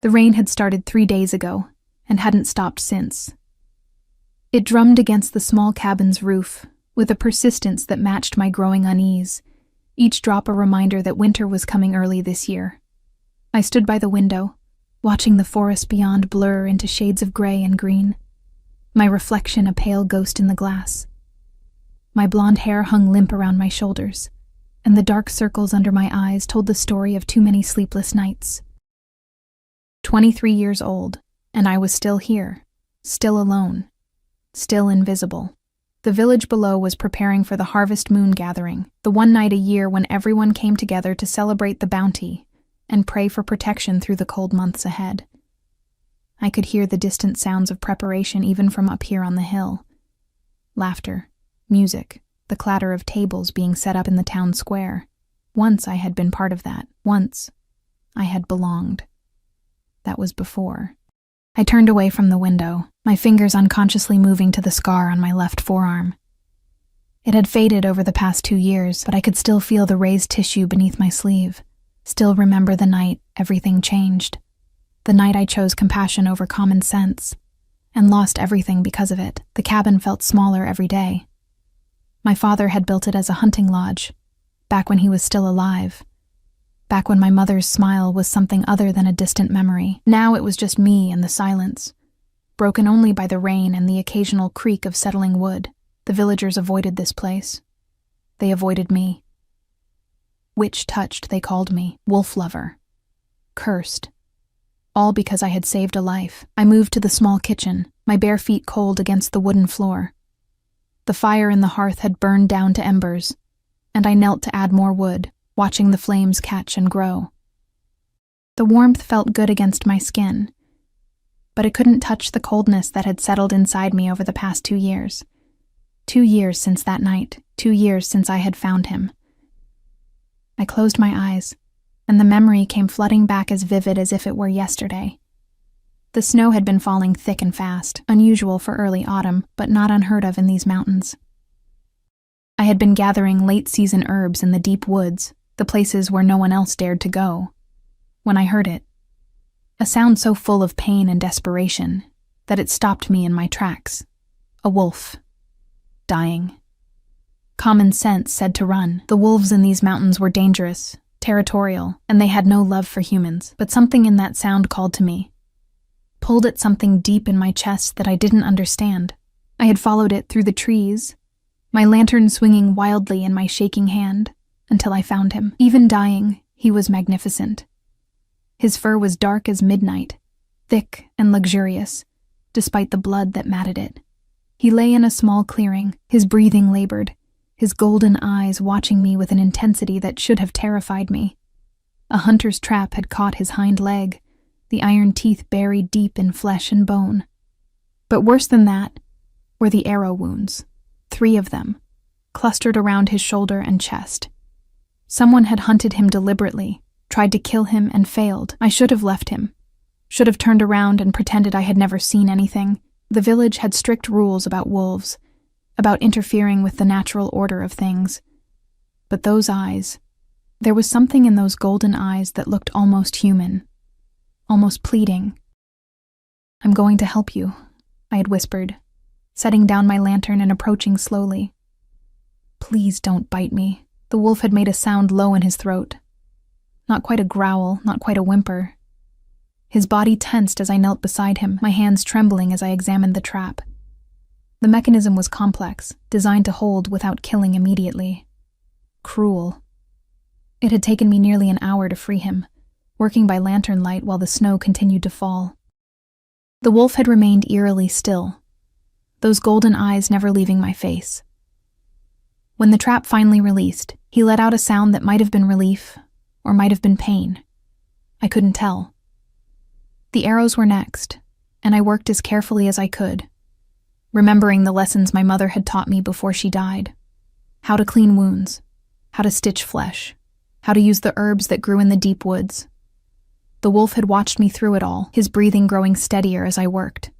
The rain had started 3 days ago and hadn't stopped since. It drummed against the small cabin's roof with a persistence that matched my growing unease, each drop a reminder that winter was coming early this year. I stood by the window, watching the forest beyond blur into shades of gray and green, my reflection a pale ghost in the glass. My blonde hair hung limp around my shoulders, and the dark circles under my eyes told the story of too many sleepless nights. 23 years old, and I was still here, still alone, still invisible. The village below was preparing for the harvest moon gathering, the one night a year when everyone came together to celebrate the bounty and pray for protection through the cold months ahead. I could hear the distant sounds of preparation even from up here on the hill. Laughter, music, the clatter of tables being set up in the town square. Once I had been part of that. Once I had belonged. That was before. I turned away from the window, my fingers unconsciously moving to the scar on my left forearm. It had faded over the past 2 years, but I could still feel the raised tissue beneath my sleeve. Still remember the night everything changed. The night I chose compassion over common sense, and lost everything because of it. The cabin felt smaller every day. My father had built it as a hunting lodge, back when he was still alive. Back when my mother's smile was something other than a distant memory. Now it was just me and the silence, broken only by the rain and the occasional creak of settling wood. The villagers avoided this place. They avoided me. Witch touched, they called me. Wolf lover. Cursed. All because I had saved a life. I moved to the small kitchen, my bare feet cold against the wooden floor. The fire in the hearth had burned down to embers, and I knelt to add more wood, watching the flames catch and grow. The warmth felt good against my skin, but it couldn't touch the coldness that had settled inside me over the past 2 years. 2 years since that night, 2 years since I had found him. I closed my eyes, and the memory came flooding back as vivid as if it were yesterday. The snow had been falling thick and fast, unusual for early autumn, but not unheard of in these mountains. I had been gathering late-season herbs in the deep woods, the places where no one else dared to go, when I heard it. A sound so full of pain and desperation that it stopped me in my tracks. A wolf. Dying. Common sense said to run. The wolves in these mountains were dangerous, territorial, and they had no love for humans. But something in that sound called to me, pulled at something deep in my chest that I didn't understand. I had followed it through the trees, my lantern swinging wildly in my shaking hand, until I found him. Even dying, he was magnificent. His fur was dark as midnight, thick and luxurious, despite the blood that matted it. He lay in a small clearing, his breathing labored, his golden eyes watching me with an intensity that should have terrified me. A hunter's trap had caught his hind leg, the iron teeth buried deep in flesh and bone. But worse than that were the arrow wounds, 3 of them, clustered around his shoulder and chest. Someone had hunted him deliberately, tried to kill him and failed. I should have left him, should have turned around and pretended I had never seen anything. The village had strict rules about wolves, about interfering with the natural order of things. But those eyes, there was something in those golden eyes that looked almost human, almost pleading. "I'm going to help you," I had whispered, setting down my lantern and approaching slowly. "Please don't bite me." The wolf had made a sound low in his throat. Not quite a growl, not quite a whimper. His body tensed as I knelt beside him, my hands trembling as I examined the trap. The mechanism was complex, designed to hold without killing immediately. Cruel. It had taken me nearly an hour to free him, working by lantern light while the snow continued to fall. The wolf had remained eerily still, those golden eyes never leaving my face. When the trap finally released, he let out a sound that might have been relief, or might have been pain. I couldn't tell. The arrows were next, and I worked as carefully as I could, remembering the lessons my mother had taught me before she died. How to clean wounds, how to stitch flesh, how to use the herbs that grew in the deep woods. The wolf had watched me through it all, his breathing growing steadier as I worked.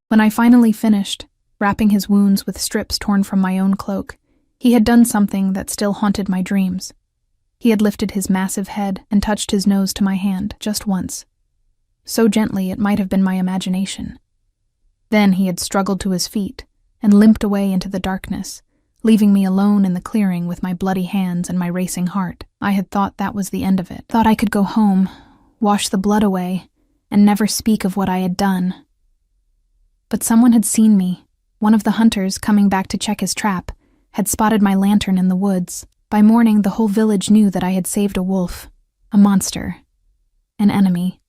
When I finally finished, wrapping his wounds with strips torn from my own cloak, he had done something that still haunted my dreams. He had lifted his massive head and touched his nose to my hand, just once. so gently it might have been my imagination. Then he had struggled to his feet and limped away into the darkness, leaving me alone in the clearing with my bloody hands and my racing heart. I had thought that was the end of it. Thought I could go home, wash the blood away, and never speak of what I had done. But someone had seen me. One of the hunters, coming back to check his trap, had spotted my lantern in the woods. By morning, the whole village knew that I had saved a wolf, a monster, an enemy.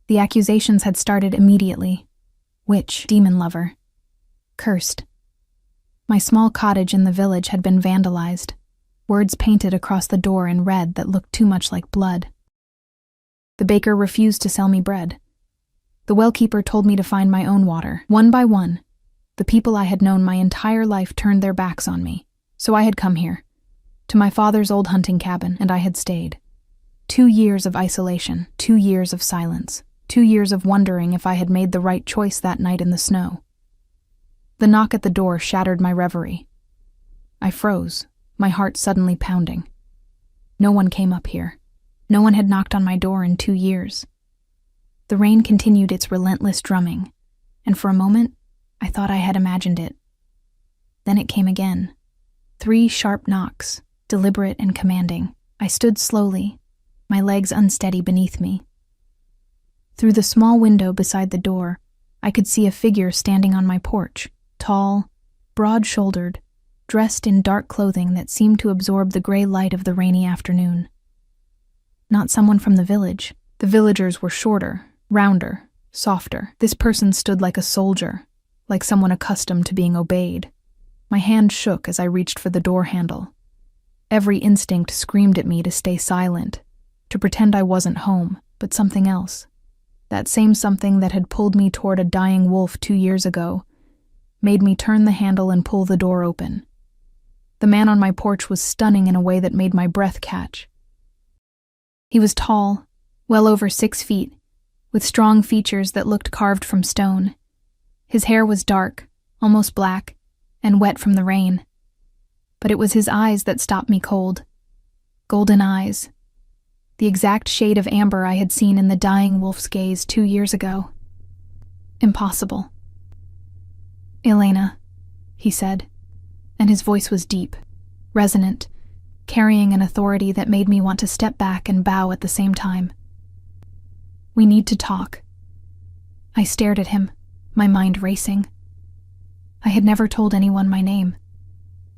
The accusations had started immediately. Witch, demon lover, cursed. My small cottage in the village had been vandalized, words painted across the door in red that looked too much like blood. The baker refused to sell me bread. The well-keeper told me to find my own water. One by one, the people I had known my entire life turned their backs on me. So I had come here, to my father's old hunting cabin, and I had stayed. 2 years of isolation, 2 years of silence, 2 years of wondering if I had made the right choice that night in the snow. The knock at the door shattered my reverie. I froze, my heart suddenly pounding. No one came up here. No one had knocked on my door in 2 years. The rain continued its relentless drumming, and for a moment, I thought I had imagined it. Then it came again. 3 sharp knocks, deliberate and commanding. I stood slowly, my legs unsteady beneath me. Through the small window beside the door, I could see a figure standing on my porch, tall, broad-shouldered, dressed in dark clothing that seemed to absorb the gray light of the rainy afternoon. Not someone from the village. The villagers were shorter, rounder, softer. This person stood like a soldier, like someone accustomed to being obeyed. My hand shook as I reached for the door handle. Every instinct screamed at me to stay silent, to pretend I wasn't home, but something else. That same something that had pulled me toward a dying wolf 2 years ago made me turn the handle and pull the door open. The man on my porch was stunning in a way that made my breath catch. He was tall, well over 6 feet, with strong features that looked carved from stone. His hair was dark, almost black, and wet from the rain. But it was his eyes that stopped me cold. Golden eyes. The exact shade of amber I had seen in the dying wolf's gaze 2 years ago. Impossible. "Elena," he said, and his voice was deep, resonant, carrying an authority that made me want to step back and bow at the same time. "We need to talk." I stared at him, my mind racing. I had never told anyone my name.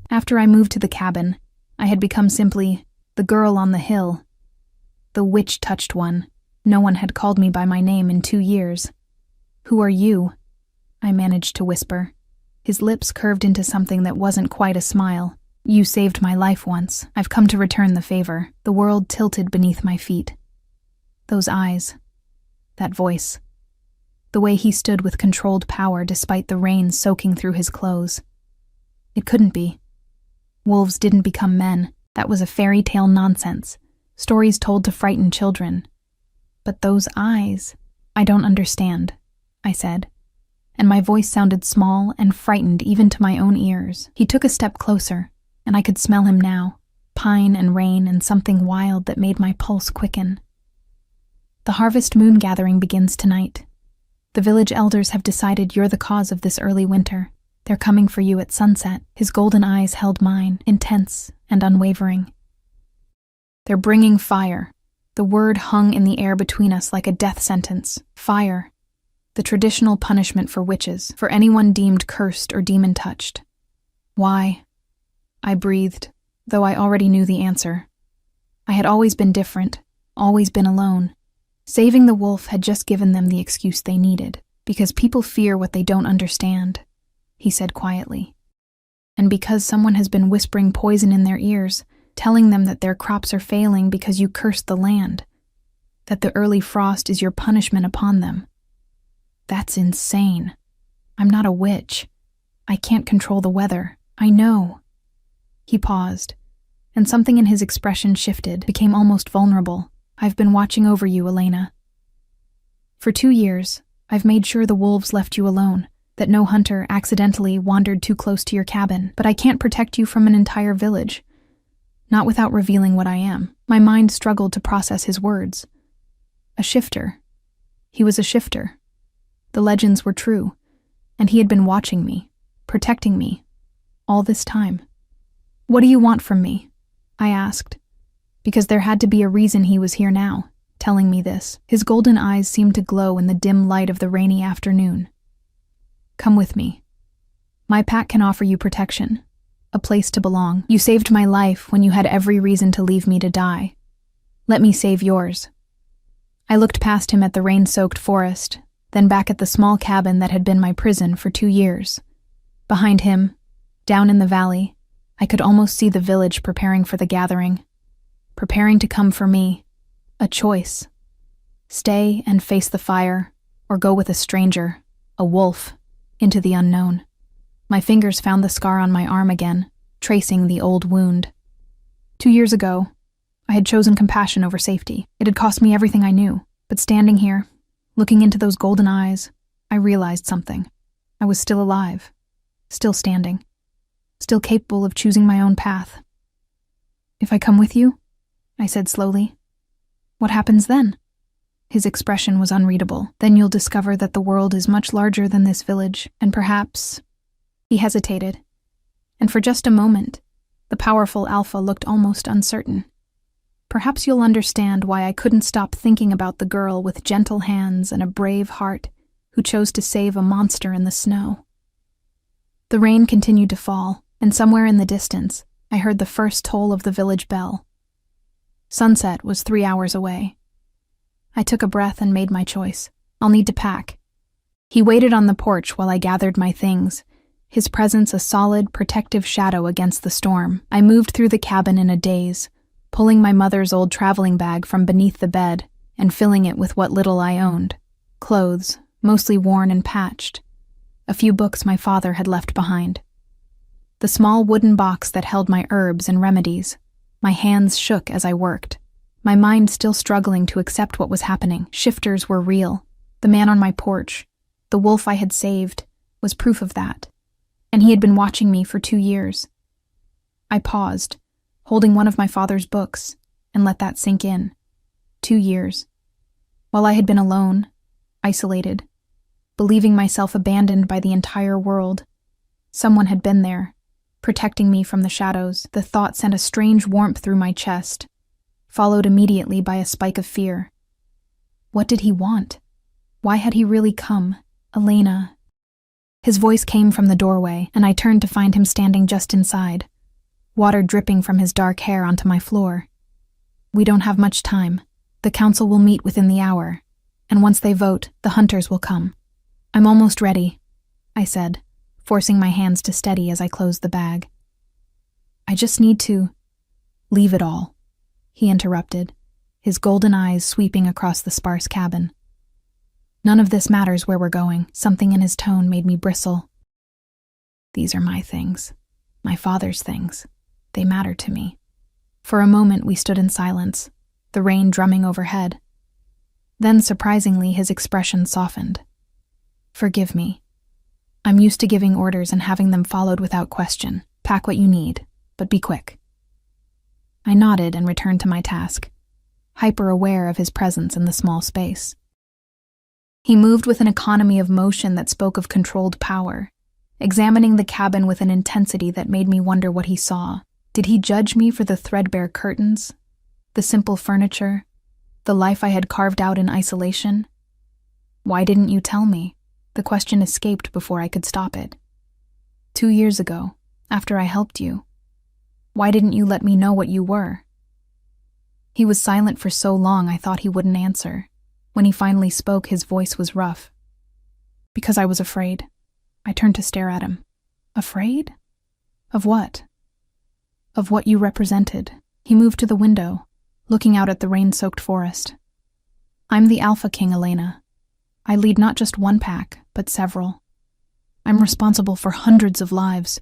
After I moved to the cabin, I had become simply the girl on the hill, the witch-touched one. No one had called me by my name in 2 years. "Who are you?" I managed to whisper. His lips curved into something that wasn't quite a smile. "You saved my life once. I've come to return the favor." The world tilted beneath my feet. Those eyes, that voice, the way he stood with controlled power despite the rain soaking through his clothes. It couldn't be. Wolves didn't become men. That was a fairy tale nonsense. Stories told to frighten children. But those eyes, "I don't understand," I said, and my voice sounded small and frightened even to my own ears. He took a step closer, and I could smell him now, pine and rain and something wild that made my pulse quicken. "The harvest moon gathering begins tonight. The village elders have decided you're the cause of this early winter. They're coming for you at sunset." His golden eyes held mine, intense and unwavering. "They're bringing fire." The word hung in the air between us like a death sentence. Fire. The traditional punishment for witches, for anyone deemed cursed or demon-touched. "Why?" I breathed, though I already knew the answer. I had always been different, always been alone. Saving the wolf had just given them the excuse they needed, because people fear what they don't understand, he said quietly. And because someone has been whispering poison in their ears, telling them that their crops are failing because you cursed the land, that the early frost is your punishment upon them. That's insane. I'm not a witch. I can't control the weather. I know. He paused, and something in his expression shifted, became almost vulnerable. "I've been watching over you, Elena. For 2 years, I've made sure the wolves left you alone, that no hunter accidentally wandered too close to your cabin, but I can't protect you from an entire village. Not without revealing what I am." My mind struggled to process his words. A shifter. He was a shifter. The legends were true, and he had been watching me, protecting me, all this time. "What do you want from me?" I asked, because there had to be a reason he was here now, telling me this. His golden eyes seemed to glow in the dim light of the rainy afternoon. "Come with me. My pack can offer you protection, a place to belong. You saved my life when you had every reason to leave me to die. Let me save yours." I looked past him at the rain-soaked forest, then back at the small cabin that had been my prison for 2 years. Behind him, down in the valley, I could almost see the village preparing for the gathering, preparing to come for me. A choice. Stay and face the fire, or go with a stranger, a wolf, into the unknown. My fingers found the scar on my arm again, tracing the old wound. 2 years ago, I had chosen compassion over safety. It had cost me everything I knew, but standing here, looking into those golden eyes, I realized something. I was still alive, still standing, still capable of choosing my own path. "If I come with you," I said slowly, "what happens then?" His expression was unreadable. "Then you'll discover that the world is much larger than this village, and perhaps—" He hesitated, and for just a moment, the powerful Alpha looked almost uncertain. "Perhaps you'll understand why I couldn't stop thinking about the girl with gentle hands and a brave heart who chose to save a monster in the snow." The rain continued to fall, and somewhere in the distance, I heard the first toll of the village bell. Sunset was 3 hours away. I took a breath and made my choice. I'll need to pack. He waited on the porch while I gathered my things, his presence a solid, protective shadow against the storm. I moved through the cabin in a daze, pulling my mother's old traveling bag from beneath the bed and filling it with what little I owned. Clothes, mostly worn and patched. A few books my father had left behind. The small wooden box that held my herbs and remedies. My hands shook as I worked, my mind still struggling to accept what was happening. Shifters were real. The man on my porch, the wolf I had saved, was proof of that. And he had been watching me for 2 years. I paused, holding one of my father's books, and let that sink in. 2 years. While I had been alone, isolated, believing myself abandoned by the entire world, someone had been there, protecting me from the shadows. The thought sent a strange warmth through my chest, followed immediately by a spike of fear. What did he want? Why had he really come? Elena. His voice came from the doorway, and I turned to find him standing just inside, water dripping from his dark hair onto my floor. "We don't have much time. The council will meet within the hour, and once they vote, the hunters will come." "I'm almost ready," I said, forcing my hands to steady as I closed the bag. "I just need to—" "Leave it all," he interrupted, his golden eyes sweeping across the sparse cabin. "None of this matters where we're going." Something in his tone made me bristle. "These are my things, my father's things. They matter to me." For a moment we stood in silence, the rain drumming overhead. Then, surprisingly, his expression softened. "Forgive me. I'm used to giving orders and having them followed without question. Pack what you need, but be quick." I nodded and returned to my task, hyper-aware of his presence in the small space. He moved with an economy of motion that spoke of controlled power, examining the cabin with an intensity that made me wonder what he saw. Did he judge me for the threadbare curtains, the simple furniture, the life I had carved out in isolation? "Why didn't you tell me?" The question escaped before I could stop it. 2 years ago, after I helped you, why didn't you let me know what you were? He was silent for so long I thought he wouldn't answer. When he finally spoke, his voice was rough. "Because I was afraid." I turned to stare at him. "Afraid? Of what?" "Of what you represented." He moved to the window, looking out at the rain-soaked forest. "I'm the Alpha King, Elena. I lead not just one pack, but several. I'm responsible for hundreds of lives,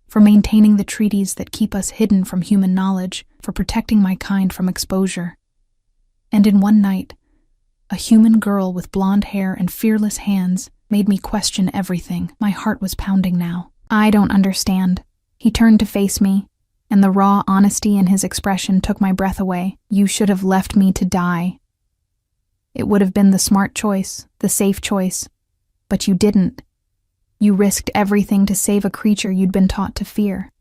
for maintaining the treaties that keep us hidden from human knowledge, for protecting my kind from exposure. And in one night, a human girl with blonde hair and fearless hands made me question everything. My heart was pounding now. "I don't understand." He turned to face me, and the raw honesty in his expression took my breath away. "You should have left me to die." It would have been the smart choice, the safe choice. But you didn't. You risked everything to save a creature you'd been taught to fear.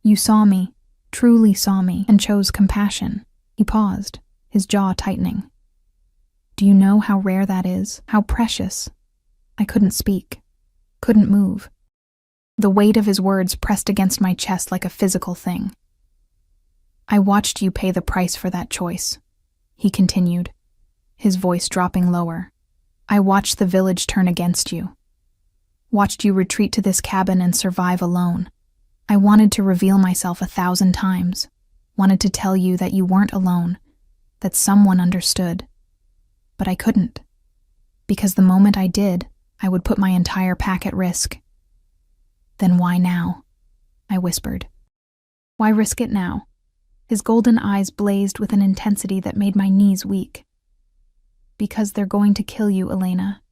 You saw me, truly saw me, and chose compassion. He paused, his jaw tightening. Do you know how rare that is? How precious? I couldn't speak, couldn't move. The weight of his words pressed against my chest like a physical thing. I watched you pay the price for that choice, he continued, his voice dropping lower. I watched the village turn against you. Watched you retreat to this cabin and survive alone. I wanted to reveal myself 1,000 times. Wanted to tell you that you weren't alone, that someone understood. But I couldn't. Because the moment I did, I would put my entire pack at risk. Then why now? I whispered. Why risk it now? His golden eyes blazed with an intensity that made my knees weak. Because they're going to kill you, Elena.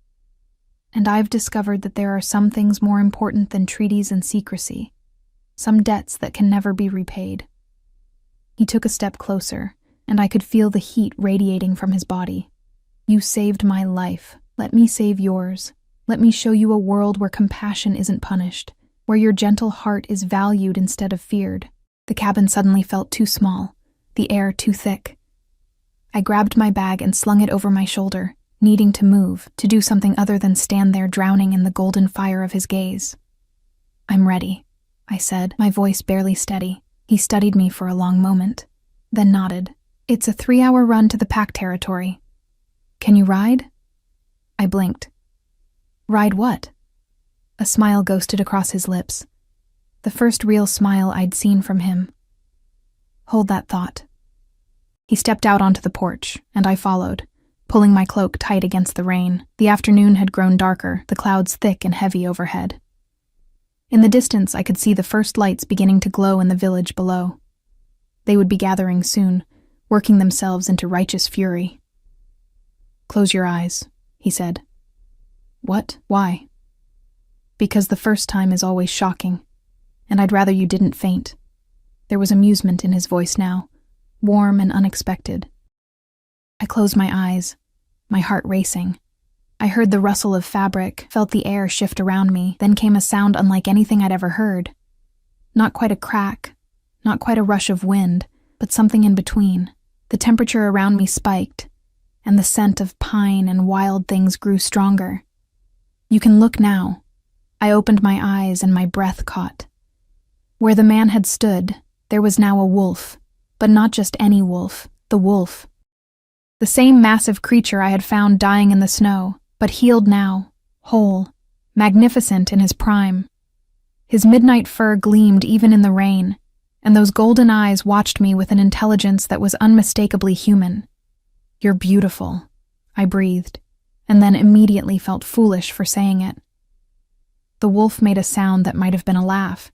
And I've discovered that there are some things more important than treaties and secrecy. Some debts that can never be repaid. He took a step closer, and I could feel the heat radiating from his body. You saved my life. Let me save yours. Let me show you a world where compassion isn't punished, where your gentle heart is valued instead of feared. The cabin suddenly felt too small, the air too thick. I grabbed my bag and slung it over my shoulder, needing to move, to do something other than stand there drowning in the golden fire of his gaze. I'm ready, I said, my voice barely steady. He studied me for a long moment, then nodded. It's a 3-hour run to the pack territory. Can you ride? I blinked. Ride what? A smile ghosted across his lips. The first real smile I'd seen from him. Hold that thought. He stepped out onto the porch, and I followed, pulling my cloak tight against the rain. The afternoon had grown darker, the clouds thick and heavy overhead. In the distance, I could see the first lights beginning to glow in the village below. They would be gathering soon, working themselves into righteous fury. Close your eyes, he said. What? Why? Because the first time is always shocking, and I'd rather you didn't faint. There was amusement in his voice now, warm and unexpected. I closed my eyes, my heart racing. I heard the rustle of fabric, felt the air shift around me, then came a sound unlike anything I'd ever heard. Not quite a crack, not quite a rush of wind, but something in between. The temperature around me spiked, and the scent of pine and wild things grew stronger. You can look now. I opened my eyes and my breath caught. Where the man had stood, there was now a wolf, but not just any wolf, the wolf. The same massive creature I had found dying in the snow, but healed now, whole, magnificent in his prime. His midnight fur gleamed even in the rain, and those golden eyes watched me with an intelligence that was unmistakably human. You're beautiful, I breathed, and then immediately felt foolish for saying it. The wolf made a sound that might have been a laugh.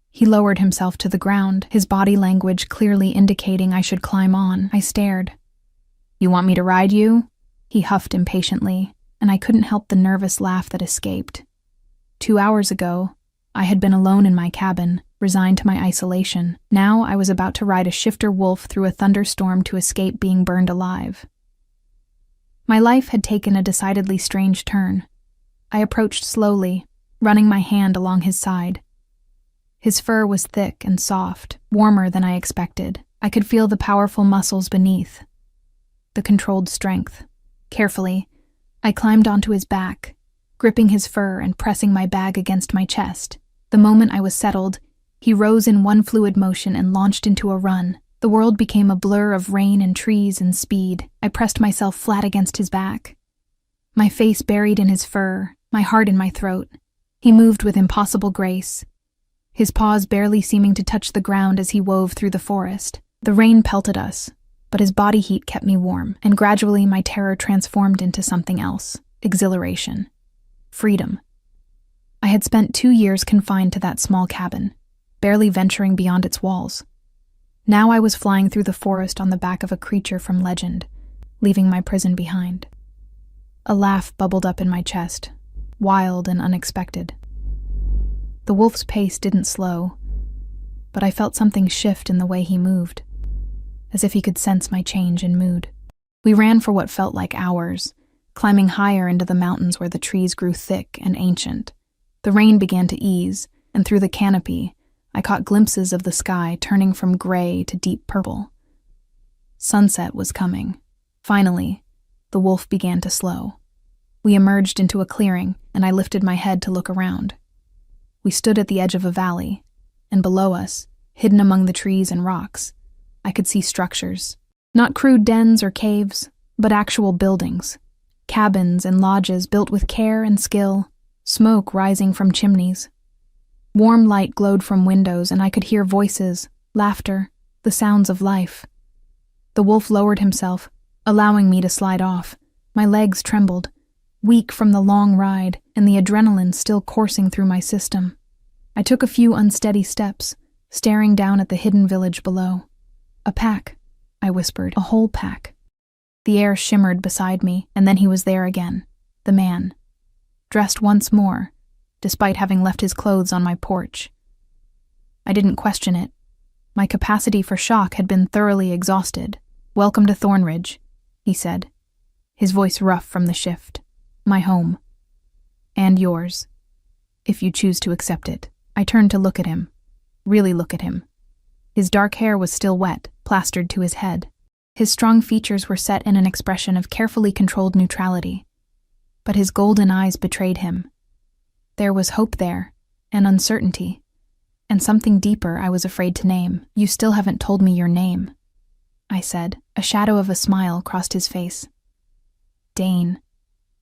He lowered himself to the ground, his body language clearly indicating I should climb on. I stared. You want me to ride you? He huffed impatiently, and I couldn't help the nervous laugh that escaped. 2 hours ago, I had been alone in my cabin, resigned to my isolation. Now I was about to ride a shifter wolf through a thunderstorm to escape being burned alive. My life had taken a decidedly strange turn. I approached slowly, running my hand along his side. His fur was thick and soft, warmer than I expected. I could feel the powerful muscles beneath, the controlled strength. Carefully, I climbed onto his back, gripping his fur and pressing my bag against my chest. The moment I was settled, he rose in one fluid motion and launched into a run. The world became a blur of rain and trees and speed. I pressed myself flat against his back, my face buried in his fur, my heart in my throat. He moved with impossible grace, his paws barely seeming to touch the ground as he wove through the forest. The rain pelted us, but his body heat kept me warm, and gradually my terror transformed into something else: exhilaration, freedom. I had spent 2 years confined to that small cabin, barely venturing beyond its walls. Now I was flying through the forest on the back of a creature from legend, leaving my prison behind. A laugh bubbled up in my chest, wild and unexpected. The wolf's pace didn't slow, but I felt something shift in the way he moved, as if he could sense my change in mood. We ran for what felt like hours, climbing higher into the mountains where the trees grew thick and ancient. The rain began to ease, and through the canopy, I caught glimpses of the sky turning from gray to deep purple. Sunset was coming. Finally, the wolf began to slow. We emerged into a clearing, and I lifted my head to look around. We stood at the edge of a valley, and below us, hidden among the trees and rocks, I could see structures. Not crude dens or caves, but actual buildings. Cabins and lodges built with care and skill, smoke rising from chimneys. Warm light glowed from windows, and I could hear voices, laughter, the sounds of life. The wolf lowered himself, allowing me to slide off. My legs trembled, weak from the long ride and the adrenaline still coursing through my system. I took a few unsteady steps, staring down at the hidden village below. "A pack," I whispered, "a whole pack." The air shimmered beside me, and then he was there again, the man, dressed once more, despite having left his clothes on my porch. I didn't question it. My capacity for shock had been thoroughly exhausted. "Welcome to Thornridge," he said, his voice rough from the shift. "My home. And yours, if you choose to accept it." I turned to look at him, really look at him. His dark hair was still wet, plastered to his head. His strong features were set in an expression of carefully controlled neutrality, but his golden eyes betrayed him. There was hope there, and uncertainty, and something deeper I was afraid to name. "You still haven't told me your name," I said. A shadow of a smile crossed his face. "Dane.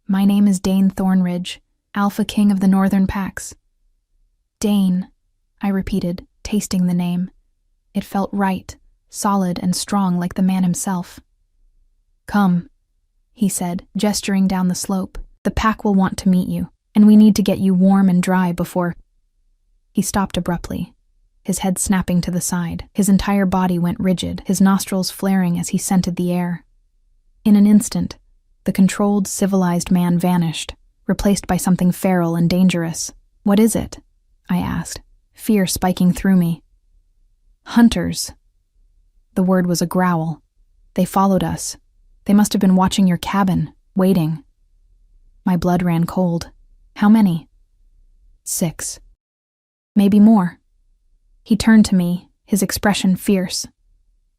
My name is Dane Thornridge, Alpha King of the Northern Packs." "Dane," I repeated, tasting the name. It felt right, solid and strong like the man himself. "Come," he said, gesturing down the slope. "The pack will want to meet you, and we need to get you warm and dry before—" He stopped abruptly, his head snapping to the side. His entire body went rigid, his nostrils flaring as he scented the air. In an instant, the controlled, civilized man vanished, replaced by something feral and dangerous. "What is it?" I asked, fear spiking through me. "Hunters." The word was a growl. "They followed us. They must have been watching your cabin, waiting." My blood ran cold. "How many?" "6. Maybe more." He turned to me, his expression fierce.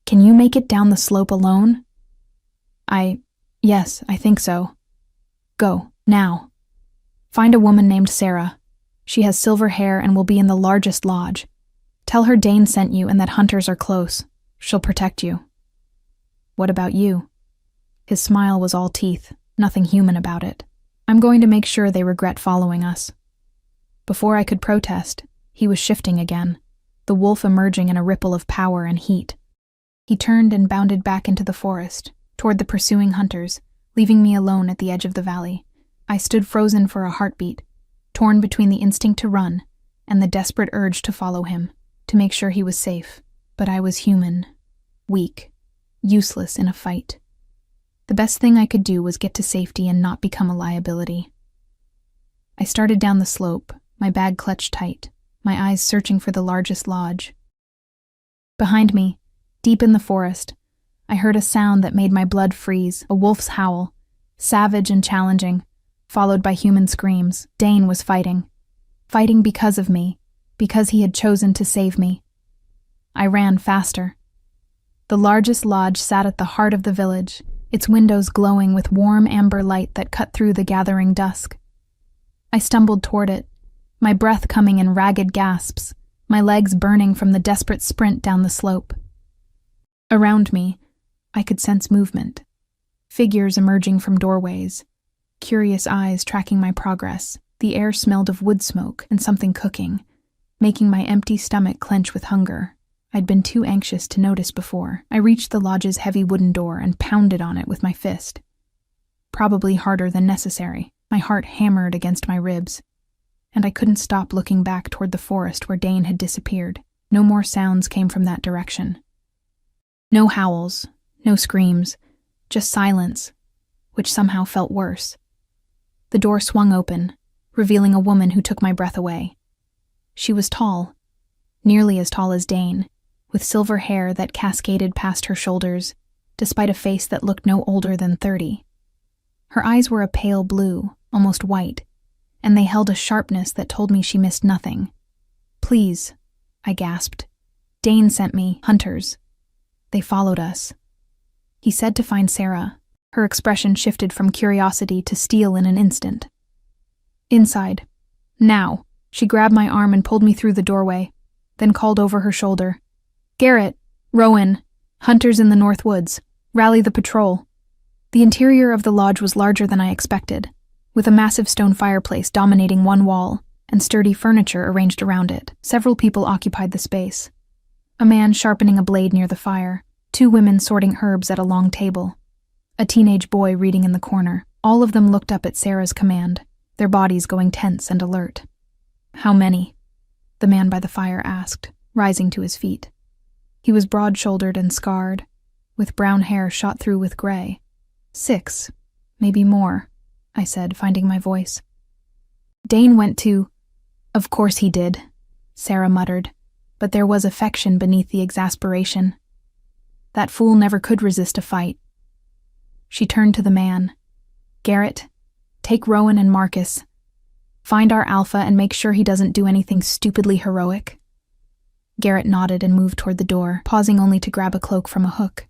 "Can you make it down the slope alone?" Yes, I think so." "Go, now. Find a woman named Sarah. She has silver hair and will be in the largest lodge. Tell her Dane sent you and that hunters are close. She'll protect you." "What about you?" His smile was all teeth, nothing human about it. "I'm going to make sure they regret following us." Before I could protest, he was shifting again, the wolf emerging in a ripple of power and heat. He turned and bounded back into the forest, toward the pursuing hunters, leaving me alone at the edge of the valley. I stood frozen for a heartbeat, torn between the instinct to run and the desperate urge to follow him, to make sure he was safe. But I was human, weak, useless in a fight. The best thing I could do was get to safety and not become a liability. I started down the slope, my bag clutched tight, my eyes searching for the largest lodge. Behind me, deep in the forest, I heard a sound that made my blood freeze, a wolf's howl, savage and challenging, followed by human screams. Dane was fighting because of me, because he had chosen to save me. I ran faster. The largest lodge sat at the heart of the village, its windows glowing with warm amber light that cut through the gathering dusk. I stumbled toward it, my breath coming in ragged gasps, my legs burning from the desperate sprint down the slope. Around me, I could sense movement, figures emerging from doorways, curious eyes tracking my progress. The air smelled of wood smoke and something cooking, making my empty stomach clench with hunger. I'd been too anxious to notice before. I reached the lodge's heavy wooden door and pounded on it with my fist. Probably harder than necessary. My heart hammered against my ribs, and I couldn't stop looking back toward the forest where Dane had disappeared. No more sounds came from that direction. No howls, no screams, just silence, which somehow felt worse. The door swung open, revealing a woman who took my breath away. She was tall, nearly as tall as Dane, with silver hair that cascaded past her shoulders, despite a face that looked no older than 30. Her eyes were a pale blue, almost white, and they held a sharpness that told me she missed nothing. "Please," I gasped. "Dane sent me, hunters. They followed us." He said to find Sarah. Her expression shifted from curiosity to steel in an instant. "Inside. Now." She grabbed my arm and pulled me through the doorway, then called over her shoulder. "Garrett, Rowan, hunters in the North Woods. Rally the patrol." The interior of the lodge was larger than I expected, with a massive stone fireplace dominating one wall and sturdy furniture arranged around it. Several people occupied the space. A man sharpening a blade near the fire, 2 women sorting herbs at a long table, a teenage boy reading in the corner. All of them looked up at Sarah's command, their bodies going tense and alert. "How many?" the man by the fire asked, rising to his feet. He was broad-shouldered and scarred, with brown hair shot through with gray. 6, maybe more," I said, finding my voice. "Dane went to—" "Of course he did," Sarah muttered, but there was affection beneath the exasperation. "That fool never could resist a fight." She turned to the man. "Garrett, take Rowan and Marcus. Find our alpha and make sure he doesn't do anything stupidly heroic." Garrett nodded and moved toward the door, pausing only to grab a cloak from a hook.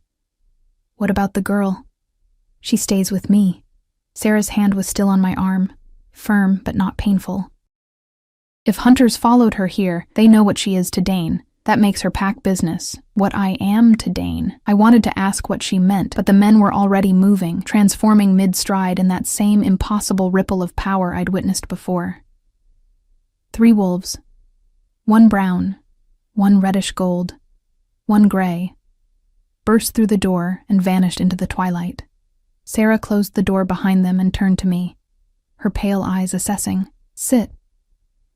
"What about the girl?" "She stays with me." Sarah's hand was still on my arm, firm but not painful. "If hunters followed her here, they know what she is to Dane. That makes her pack business. What I am to Dane." I wanted to ask what she meant, but the men were already moving, transforming mid-stride in that same impossible ripple of power I'd witnessed before. 3 wolves. 1 brown, 1 reddish gold, 1 gray, burst through the door and vanished into the twilight. Sarah closed the door behind them and turned to me, her pale eyes assessing. "Sit.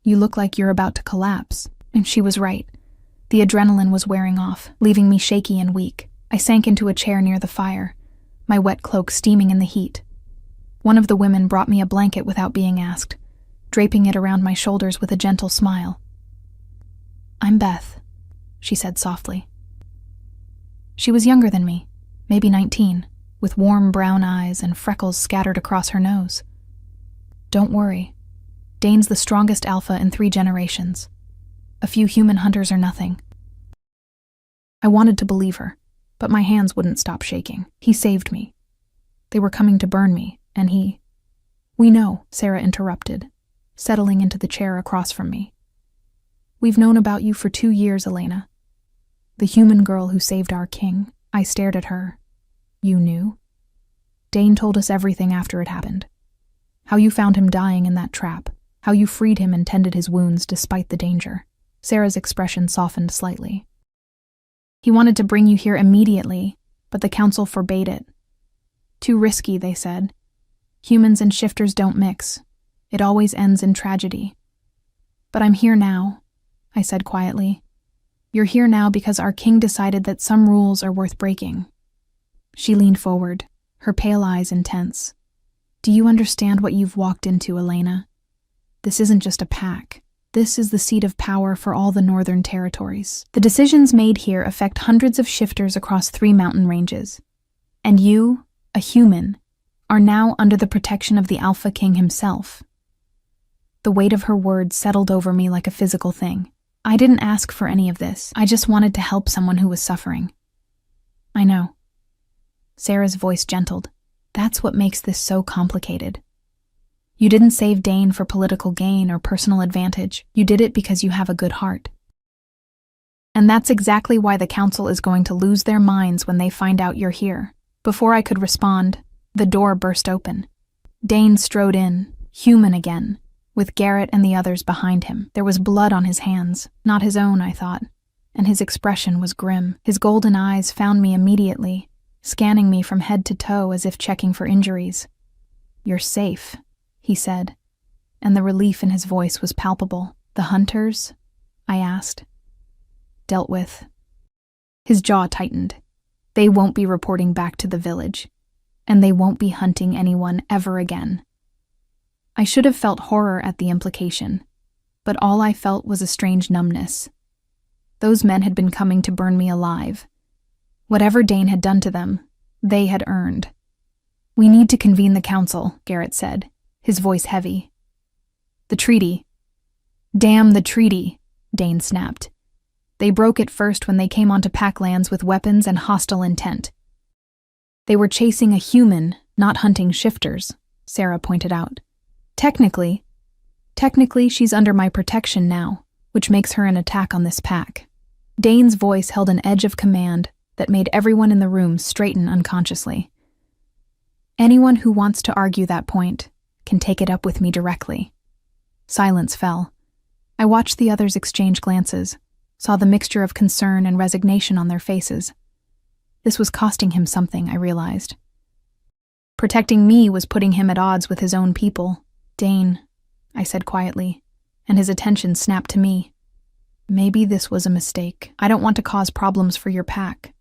You look like you're about to collapse." And she was right. The adrenaline was wearing off, leaving me shaky and weak. I sank into a chair near the fire, my wet cloak steaming in the heat. One of the women brought me a blanket without being asked, draping it around my shoulders with a gentle smile. "I'm Beth," she said softly. She was younger than me, maybe 19, with warm brown eyes and freckles scattered across her nose. "Don't worry. Dane's the strongest alpha in 3 generations. A few human hunters are nothing." I wanted to believe her, but my hands wouldn't stop shaking. "He saved me. They were coming to burn me, and he—" "We know," Sarah interrupted, settling into the chair across from me. "We've known about you for 2 years, Elena. The human girl who saved our king." I stared at her. "You knew?" "Dane told us everything after it happened. How you found him dying in that trap, how you freed him and tended his wounds despite the danger." Sarah's expression softened slightly. "He wanted to bring you here immediately, but the council forbade it. Too risky, they said. Humans and shifters don't mix. It always ends in tragedy. But I'm here now," I said quietly. "You're here now because our king decided that some rules are worth breaking." She leaned forward, her pale eyes intense. "Do you understand what you've walked into, Elena? This isn't just a pack. This is the seat of power for all the northern territories. The decisions made here affect hundreds of shifters across 3 mountain ranges. And you, a human, are now under the protection of the Alpha King himself." The weight of her words settled over me like a physical thing. I didn't ask for any of this. I just wanted to help someone who was suffering. "I know." Sarah's voice gentled. "That's what makes this so complicated. You didn't save Dane for political gain or personal advantage. You did it because you have a good heart. And that's exactly why the council is going to lose their minds when they find out you're here." Before I could respond, the door burst open. Dane strode in, human again, with Garrett and the others behind him. There was blood on his hands, not his own, I thought, and his expression was grim. His golden eyes found me immediately, scanning me from head to toe as if checking for injuries. "You're safe," he said, and the relief in his voice was palpable. "The hunters?" I asked. "Dealt with." His jaw tightened. "They won't be reporting back to the village, and they won't be hunting anyone ever again." I should have felt horror at the implication, but all I felt was a strange numbness. Those men had been coming to burn me alive. Whatever Dane had done to them, they had earned. "We need to convene the council," Garrett said, his voice heavy. "The treaty." "Damn the treaty," Dane snapped. "They broke it first when they came onto Packlands with weapons and hostile intent." "They were chasing a human, not hunting shifters," Sarah pointed out. Technically, she's under my protection now, which makes her an attack on this pack." Dane's voice held an edge of command that made everyone in the room straighten unconsciously. "Anyone who wants to argue that point can take it up with me directly." Silence fell. I watched the others exchange glances, saw the mixture of concern and resignation on their faces. This was costing him something, I realized. Protecting me was putting him at odds with his own people. "Dane," I said quietly, and his attention snapped to me. "Maybe this was a mistake. I don't want to cause problems for your pack.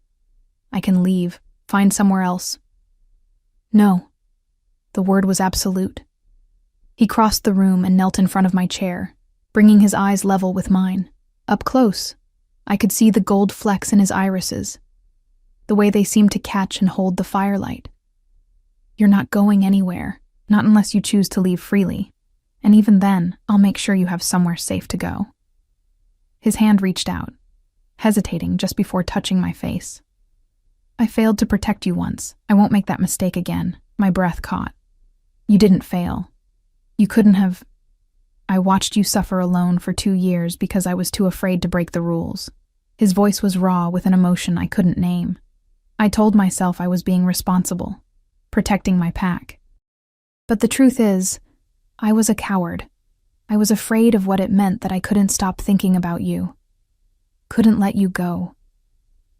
I can leave, find somewhere else." "No." The word was absolute. He crossed the room and knelt in front of my chair, bringing his eyes level with mine. Up close, I could see the gold flecks in his irises, the way they seemed to catch and hold the firelight. "You're not going anywhere, not unless you choose to leave freely. And even then, I'll make sure you have somewhere safe to go." His hand reached out, hesitating just before touching my face. "I failed to protect you once. I won't make that mistake again." My breath caught. "You didn't fail. You couldn't have. I watched you suffer alone for 2 years because I was too afraid to break the rules." His voice was raw with an emotion I couldn't name. I told myself I was being responsible, protecting my pack. But the truth is, I was a coward. I was afraid of what it meant that I couldn't stop thinking about you. Couldn't let you go.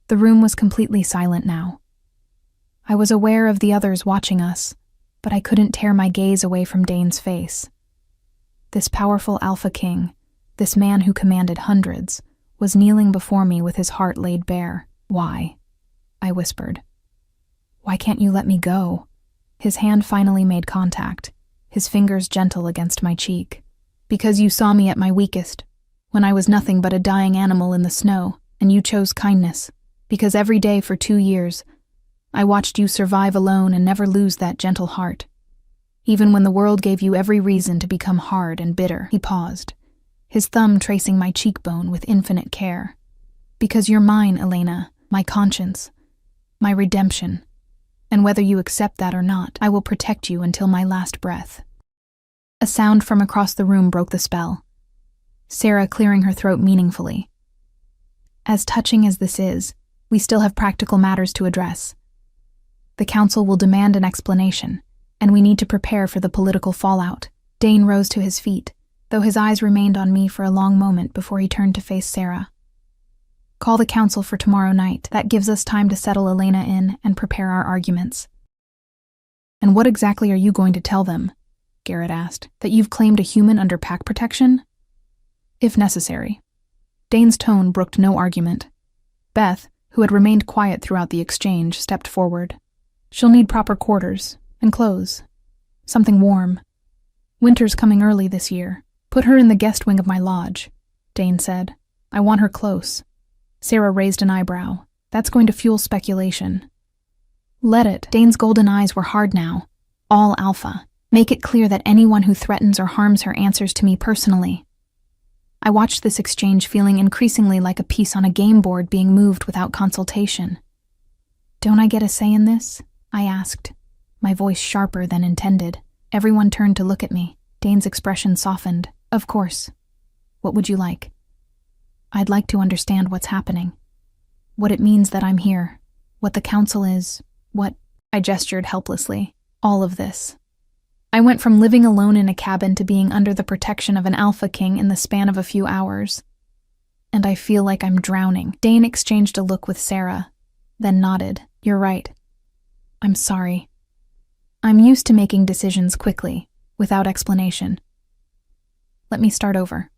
The room was completely silent now. I was aware of the others watching us, but I couldn't tear my gaze away from Dane's face. This powerful Alpha King, this man who commanded hundreds, was kneeling before me with his heart laid bare. "Why?" I whispered. "Why can't you let me go?" His hand finally made contact, his fingers gentle against my cheek. "Because you saw me at my weakest, when I was nothing but a dying animal in the snow, and you chose kindness. Because every day for 2 years, I watched you survive alone and never lose that gentle heart. Even when the world gave you every reason to become hard and bitter." He paused, his thumb tracing my cheekbone with infinite care. "Because you're mine, Elena, my conscience, my redemption. And whether you accept that or not, I will protect you until my last breath." A sound from across the room broke the spell. Sarah clearing her throat meaningfully. "As touching as this is, we still have practical matters to address. The council will demand an explanation, and we need to prepare for the political fallout." Dane rose to his feet, though his eyes remained on me for a long moment before he turned to face Sarah. "Call the council for tomorrow night. That gives us time to settle Elena in and prepare our arguments." "And what exactly are you going to tell them?" Garrett asked. "That you've claimed a human under pack protection?" "If necessary." Dane's tone brooked no argument. Beth, who had remained quiet throughout the exchange, stepped forward. "She'll need proper quarters and clothes. Something warm. Winter's coming early this year. Put her in the guest wing of my lodge," Dane said. "I want her close." Sarah raised an eyebrow. "That's going to fuel speculation." "Let it." Dane's golden eyes were hard now. "All alpha. Make it clear that anyone who threatens or harms her answers to me personally." I watched this exchange feeling increasingly like a piece on a game board being moved without consultation. "Don't I get a say in this?" I asked, my voice sharper than intended. Everyone turned to look at me. Dane's expression softened. "Of course. What would you like?" "I'd like to understand what's happening. What it means that I'm here. What the council is. What—" I gestured helplessly. "All of this. I went from living alone in a cabin to being under the protection of an Alpha King in the span of a few hours. And I feel like I'm drowning." Dane exchanged a look with Sarah, then nodded. "You're right. I'm sorry. I'm used to making decisions quickly, without explanation. Let me start over."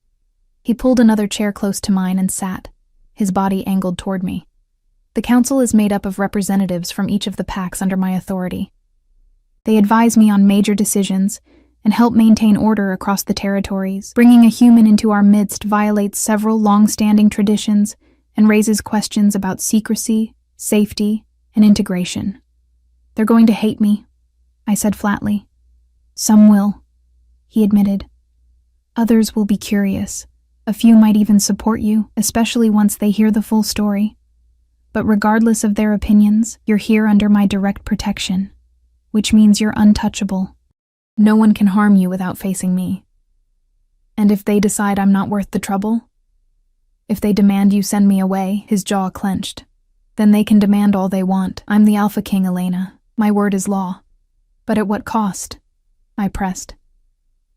He pulled another chair close to mine and sat, his body angled toward me. "The council is made up of representatives from each of the packs under my authority. They advise me on major decisions and help maintain order across the territories. Bringing a human into our midst violates several long-standing traditions and raises questions about secrecy, safety, and integration. They're going to hate me, I said flatly. Some will, he admitted. Others will be curious. A few might even support you, especially once they hear the full story. But regardless of their opinions, you're here under my direct protection, which means you're untouchable. No one can harm you without facing me. And if they decide I'm not worth the trouble, if they demand you send me away, his jaw clenched, then they can demand all they want. I'm the Alpha King, Elena. My word is law. But at what cost? I pressed.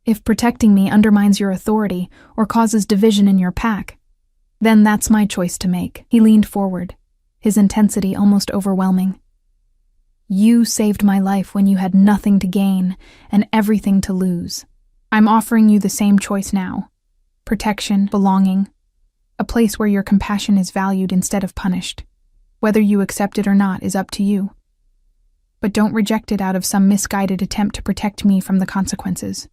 If protecting me undermines your authority or causes division in your pack, then that's my choice to make. He leaned forward, his intensity almost overwhelming. You saved my life when you had nothing to gain and everything to lose. I'm offering you the same choice now. Protection, belonging, a place where your compassion is valued instead of punished. Whether you accept it or not is up to you. But don't reject it out of some misguided attempt to protect me from the consequences.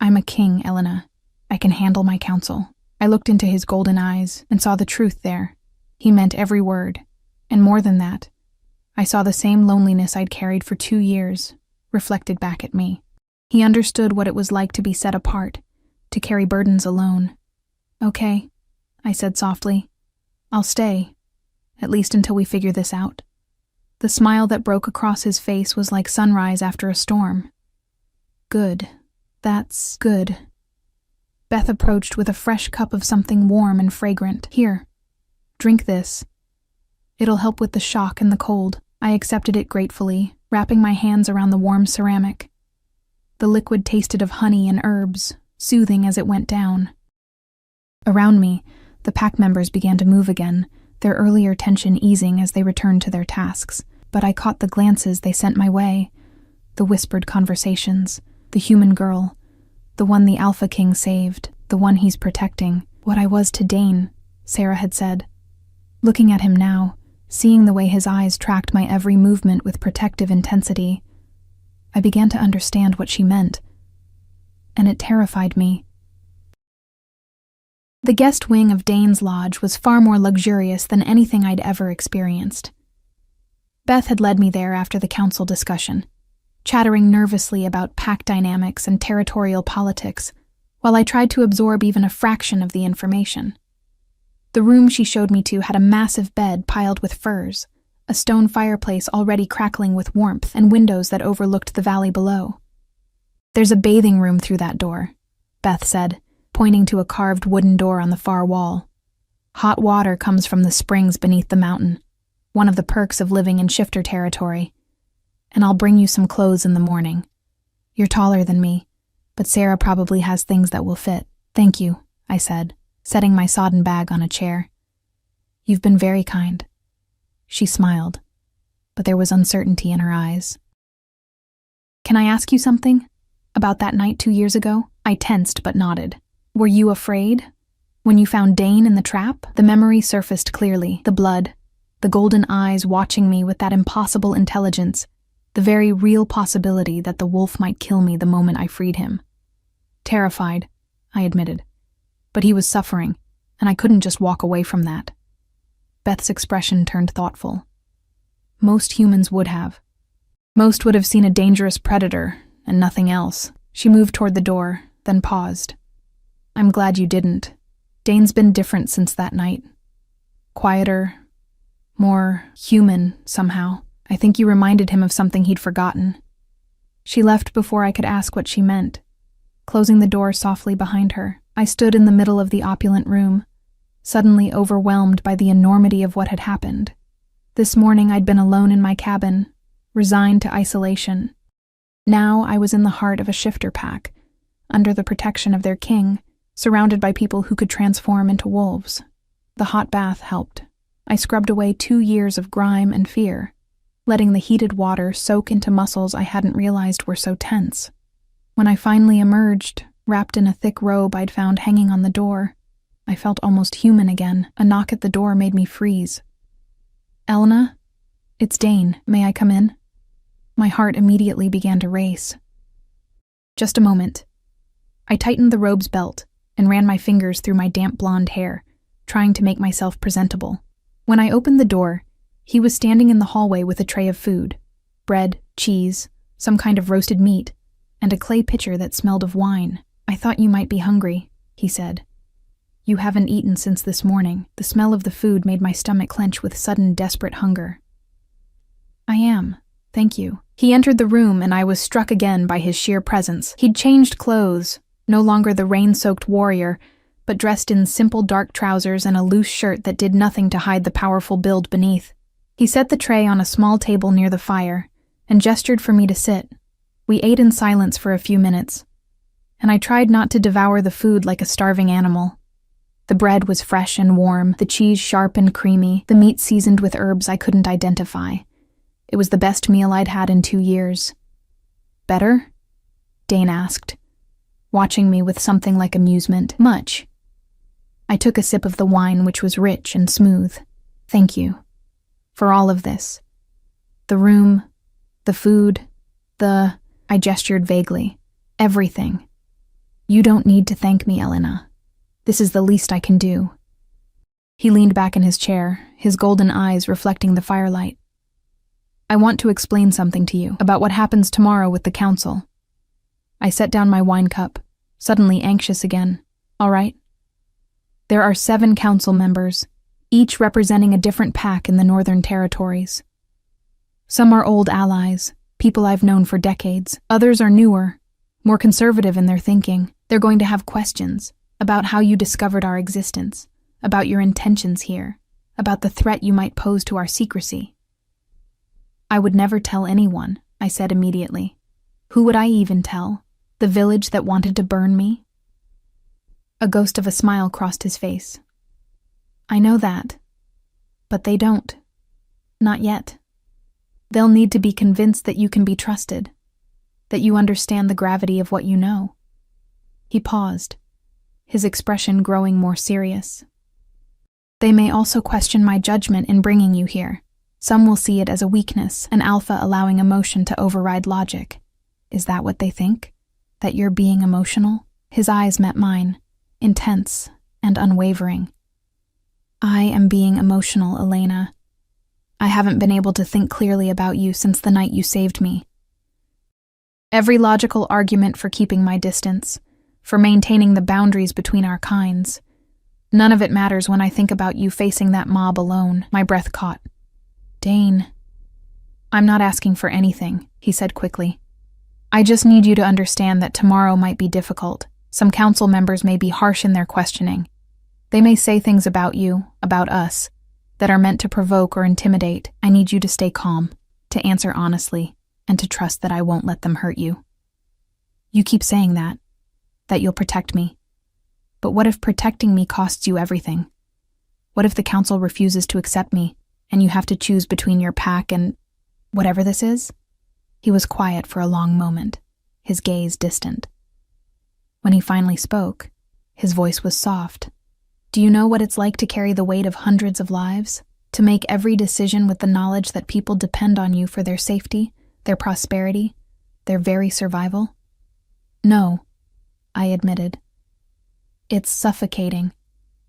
I'm a king, Elena. I can handle my counsel. I looked into his golden eyes and saw the truth there. He meant every word. And more than that, I saw the same loneliness I'd carried for 2 years, reflected back at me. He understood what it was like to be set apart, to carry burdens alone. Okay, I said softly. I'll stay, at least until we figure this out. The smile that broke across his face was like sunrise after a storm. Good. That's good. Beth approached with a fresh cup of something warm and fragrant. Here, drink this. It'll help with the shock and the cold. I accepted it gratefully, wrapping my hands around the warm ceramic. The liquid tasted of honey and herbs, soothing as it went down. Around me, the pack members began to move again, their earlier tension easing as they returned to their tasks. But I caught the glances they sent my way, the whispered conversations, the human girl, the one the Alpha King saved, the one he's protecting. What I was to Dane, Sarah had said. Looking at him now, seeing the way his eyes tracked my every movement with protective intensity, I began to understand what she meant, and it terrified me. The guest wing of Dane's lodge was far more luxurious than anything I'd ever experienced. Beth had led me there after the council discussion, chattering nervously about pack dynamics and territorial politics, while I tried to absorb even a fraction of the information. The room she showed me to had a massive bed piled with furs, a stone fireplace already crackling with warmth, and windows that overlooked the valley below. There's a bathing room through that door, Beth said, pointing to a carved wooden door on the far wall. Hot water comes from the springs beneath the mountain, one of the perks of living in shifter territory. And I'll bring you some clothes in the morning. You're taller than me, but Sarah probably has things that will fit. Thank you, I said, setting my sodden bag on a chair. You've been very kind. She smiled, but there was uncertainty in her eyes. Can I ask you something? About that night 2 years ago? I tensed but nodded. Were you afraid? When you found Dane in the trap? The memory surfaced clearly, the blood, the golden eyes watching me with that impossible intelligence, the very real possibility that the wolf might kill me the moment I freed him. Terrified, I admitted. But he was suffering, and I couldn't just walk away from that. Beth's expression turned thoughtful. Most humans would have. Most would have seen a dangerous predator, and nothing else. She moved toward the door, then paused. I'm glad you didn't. Dane's been different since that night. Quieter, more human, somehow. I think you reminded him of something he'd forgotten. She left before I could ask what she meant. Closing the door softly behind her, I stood in the middle of the opulent room, suddenly overwhelmed by the enormity of what had happened. This morning I'd been alone in my cabin, resigned to isolation. Now I was in the heart of a shifter pack, under the protection of their king, surrounded by people who could transform into wolves. The hot bath helped. I scrubbed away 2 years of grime and fear, letting the heated water soak into muscles I hadn't realized were so tense. When I finally emerged, wrapped in a thick robe I'd found hanging on the door, I felt almost human again. A knock at the door made me freeze. Elena? It's Dane. May I come in? My heart immediately began to race. Just a moment. I tightened the robe's belt and ran my fingers through my damp blonde hair, trying to make myself presentable. When I opened the door, he was standing in the hallway with a tray of food, bread, cheese, some kind of roasted meat, and a clay pitcher that smelled of wine. "I thought you might be hungry," he said. "You haven't eaten since this morning." The smell of the food made my stomach clench with sudden, desperate hunger. "I am, thank you." He entered the room, and I was struck again by his sheer presence. He'd changed clothes, no longer the rain-soaked warrior, but dressed in simple dark trousers and a loose shirt that did nothing to hide the powerful build beneath. He set the tray on a small table near the fire and gestured for me to sit. We ate in silence for a few minutes, and I tried not to devour the food like a starving animal. The bread was fresh and warm, the cheese sharp and creamy, the meat seasoned with herbs I couldn't identify. It was the best meal I'd had in 2 years. "Better?" Dane asked, watching me with something like amusement. "Much." I took a sip of the wine, which was rich and smooth. "Thank you. For all of this. The room, the food, I gestured vaguely. "Everything. You don't need to thank me, Elena. This is the least I can do." He leaned back in his chair, his golden eyes reflecting the firelight. "I want to explain something to you about what happens tomorrow with the council." I set down my wine cup, suddenly anxious again. "All right. There are 7 council members, each representing a different pack in the Northern Territories. Some are old allies, people I've known for decades. Others are newer, more conservative in their thinking. They're going to have questions about how you discovered our existence, about your intentions here, about the threat you might pose to our secrecy." "I would never tell anyone," I said immediately. "Who would I even tell? The village that wanted to burn me?" A ghost of a smile crossed his face. "I know that, but they don't. Not yet. They'll need to be convinced that you can be trusted, that you understand the gravity of what you know." He paused, his expression growing more serious. "They may also question my judgment in bringing you here. Some will see it as a weakness, an alpha allowing emotion to override logic. Is that what they think? That you're being emotional?" His eyes met mine, intense and unwavering. "I am being emotional, Elena. I haven't been able to think clearly about you since the night you saved me. Every logical argument for keeping my distance, for maintaining the boundaries between our kinds. None of it matters when I think about you facing that mob alone." My breath caught. "Dane." "I'm not asking for anything," he said quickly. "I just need you to understand that tomorrow might be difficult. Some council members may be harsh in their questioning. They may say things about you, about us, that are meant to provoke or intimidate. I need you to stay calm, to answer honestly, and to trust that I won't let them hurt you. You keep saying that you'll protect me. But what if protecting me costs you everything? What if the council refuses to accept me, and you have to choose between your pack and whatever this is?" He was quiet for a long moment, his gaze distant. When he finally spoke, his voice was soft. "Do you know what it's like to carry the weight of hundreds of lives? To make every decision with the knowledge that people depend on you for their safety, their prosperity, their very survival?" "No," I admitted. "It's suffocating.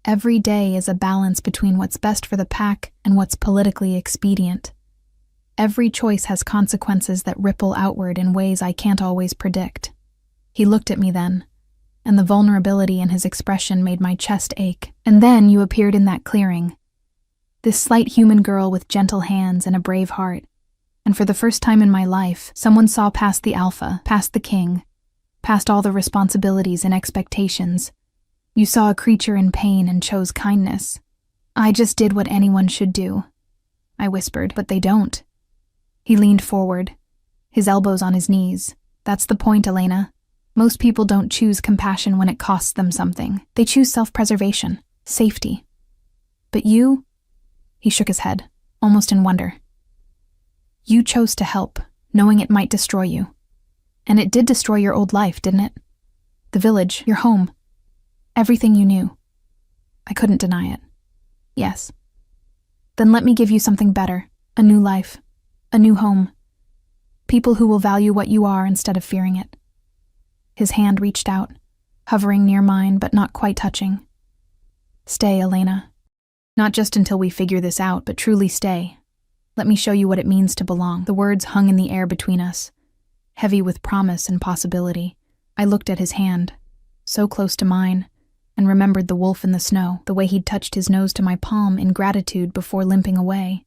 Every day is a balance between what's best for the pack and what's politically expedient. Every choice has consequences that ripple outward in ways I can't always predict." He looked at me then, and the vulnerability in his expression made my chest ache. "And then you appeared in that clearing. This slight human girl with gentle hands and a brave heart. And for the first time in my life, someone saw past the alpha, past the king, past all the responsibilities and expectations. You saw a creature in pain and chose kindness. I just did what anyone should do," I whispered. "But they don't." He leaned forward, his elbows on his knees. "That's the point, Elena. Most people don't choose compassion when it costs them something. They choose self-preservation, safety. But you," he shook his head, almost in wonder. "You chose to help, knowing it might destroy you. And it did destroy your old life, didn't it? The village, your home, everything you knew." I couldn't deny it. "Yes." "Then let me give you something better, a new life, a new home. People who will value what you are instead of fearing it." His hand reached out, hovering near mine but not quite touching. "Stay, Elena. Not just until we figure this out, but truly stay. Let me show you what it means to belong." The words hung in the air between us, heavy with promise and possibility. I looked at his hand, so close to mine, and remembered the wolf in the snow, the way he'd touched his nose to my palm in gratitude before limping away.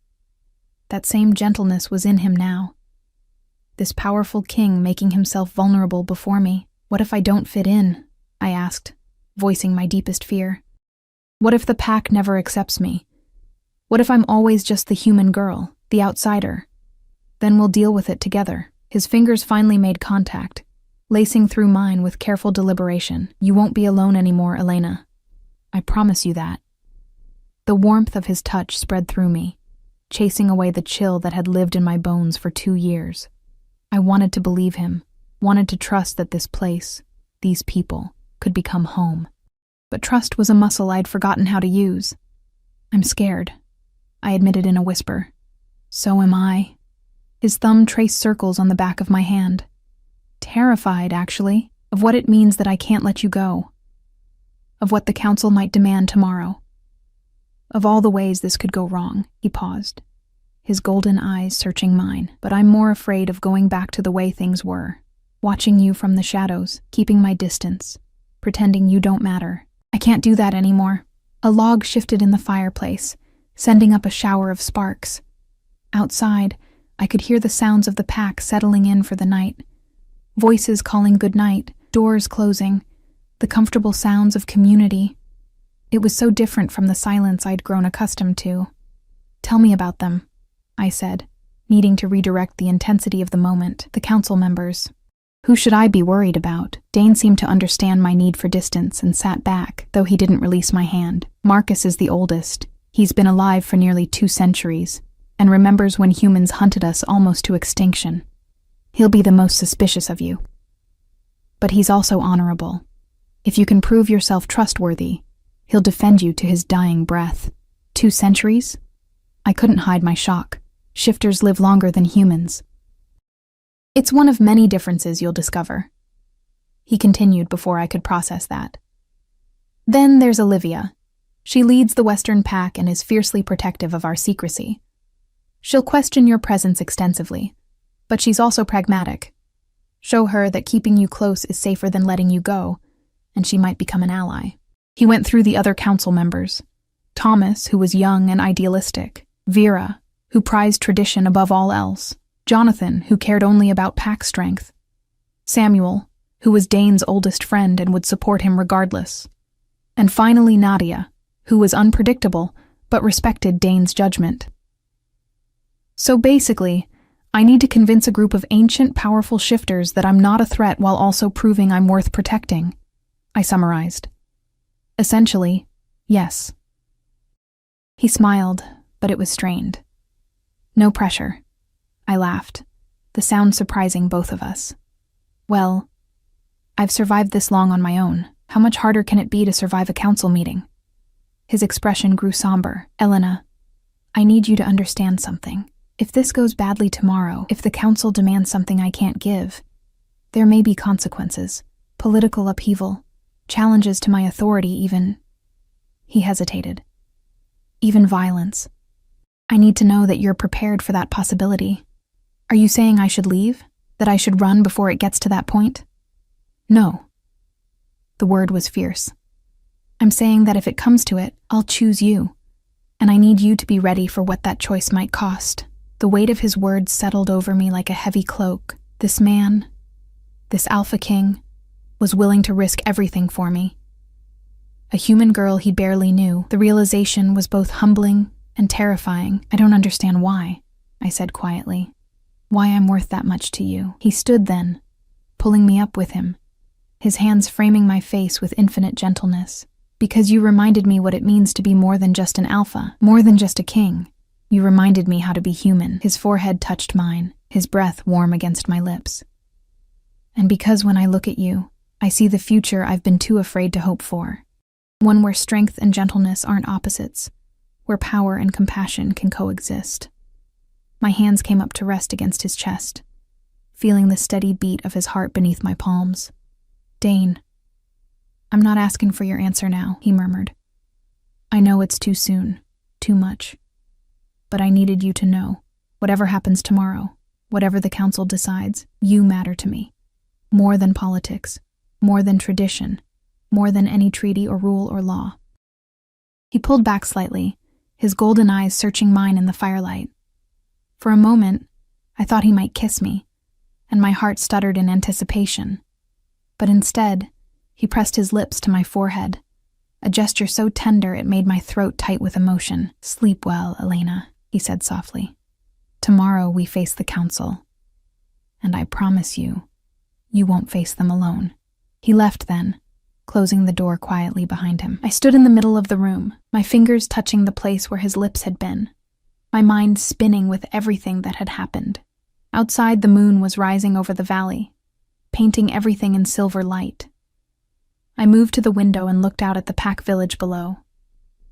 That same gentleness was in him now. This powerful king making himself vulnerable before me. "What if I don't fit in?" I asked, voicing my deepest fear. "What if the pack never accepts me? What if I'm always just the human girl, the outsider? Then we'll deal with it together." His fingers finally made contact, lacing through mine with careful deliberation. "You won't be alone anymore, Elena. I promise you that." The warmth of his touch spread through me, chasing away the chill that had lived in my bones for 2 years. I wanted to believe him, wanted to trust that this place, these people, could become home. But trust was a muscle I'd forgotten how to use. "I'm scared," I admitted in a whisper. "So am I." His thumb traced circles on the back of my hand. "Terrified, actually, of what it means that I can't let you go. Of what the council might demand tomorrow. Of all the ways this could go wrong." He paused, his golden eyes searching mine. "But I'm more afraid of going back to the way things were. Watching you from the shadows, keeping my distance, pretending you don't matter. I can't do that anymore." A log shifted in the fireplace, sending up a shower of sparks. Outside, I could hear the sounds of the pack settling in for the night. Voices calling goodnight, doors closing, the comfortable sounds of community. It was so different from the silence I'd grown accustomed to. "Tell me about them," I said, needing to redirect the intensity of the moment. "The council members." "Who should I be worried about?" Dane seemed to understand my need for distance and sat back, though he didn't release my hand. "Marcus is the oldest. He's been alive for nearly 2 centuries, and remembers when humans hunted us almost to extinction. He'll be the most suspicious of you. But he's also honorable. If you can prove yourself trustworthy, he'll defend you to his dying breath." 2 centuries? I couldn't hide my shock. Shifters live longer than humans. "It's one of many differences you'll discover," he continued before I could process that. "Then there's Olivia. She leads the Western Pack and is fiercely protective of our secrecy. She'll question your presence extensively, but she's also pragmatic. Show her that keeping you close is safer than letting you go, and she might become an ally." He went through the other council members. Thomas, who was young and idealistic. Vera, who prized tradition above all else. Jonathan, who cared only about pack strength. Samuel, who was Dane's oldest friend and would support him regardless. And finally Nadia, who was unpredictable but respected Dane's judgment. So basically, I need to convince a group of ancient, powerful shifters that I'm not a threat while also proving I'm worth protecting, I summarized. Essentially, yes. He smiled, but it was strained. "No pressure," I laughed, the sound surprising both of us. "Well, I've survived this long on my own. How much harder can it be to survive a council meeting?" His expression grew somber. "Elena, I need you to understand something. If this goes badly tomorrow, if the council demands something I can't give, there may be consequences, political upheaval, challenges to my authority, even..." He hesitated. "Even violence. I need to know that you're prepared for that possibility. Are you saying I should leave? That I should run before it gets to that point?" "No." The word was fierce. "I'm saying that if it comes to it, I'll choose you, and I need you to be ready for what that choice might cost." The weight of his words settled over me like a heavy cloak. This man, this alpha king, was willing to risk everything for me. A human girl he barely knew. The realization was both humbling and terrifying. "I don't understand why," I said quietly. "Why I'm worth that much to you." He stood then, pulling me up with him, his hands framing my face with infinite gentleness. "Because you reminded me what it means to be more than just an alpha, more than just a king. You reminded me how to be human." His forehead touched mine, his breath warm against my lips. "And because when I look at you, I see the future I've been too afraid to hope for. One where strength and gentleness aren't opposites, where power and compassion can coexist." My hands came up to rest against his chest, feeling the steady beat of his heart beneath my palms. "Dane, I'm not asking for your answer now," he murmured. "I know it's too soon, too much. But I needed you to know. Whatever happens tomorrow, whatever the council decides, you matter to me. More than politics, more than tradition, more than any treaty or rule or law." He pulled back slightly, his golden eyes searching mine in the firelight. For a moment, I thought he might kiss me, and my heart stuttered in anticipation. But instead, he pressed his lips to my forehead, a gesture so tender it made my throat tight with emotion. "Sleep well, Elena," he said softly. "Tomorrow we face the council, and I promise you, you won't face them alone." He left then, closing the door quietly behind him. I stood in the middle of the room, my fingers touching the place where his lips had been, my mind spinning with everything that had happened. Outside, the moon was rising over the valley, painting everything in silver light. I moved to the window and looked out at the pack village below.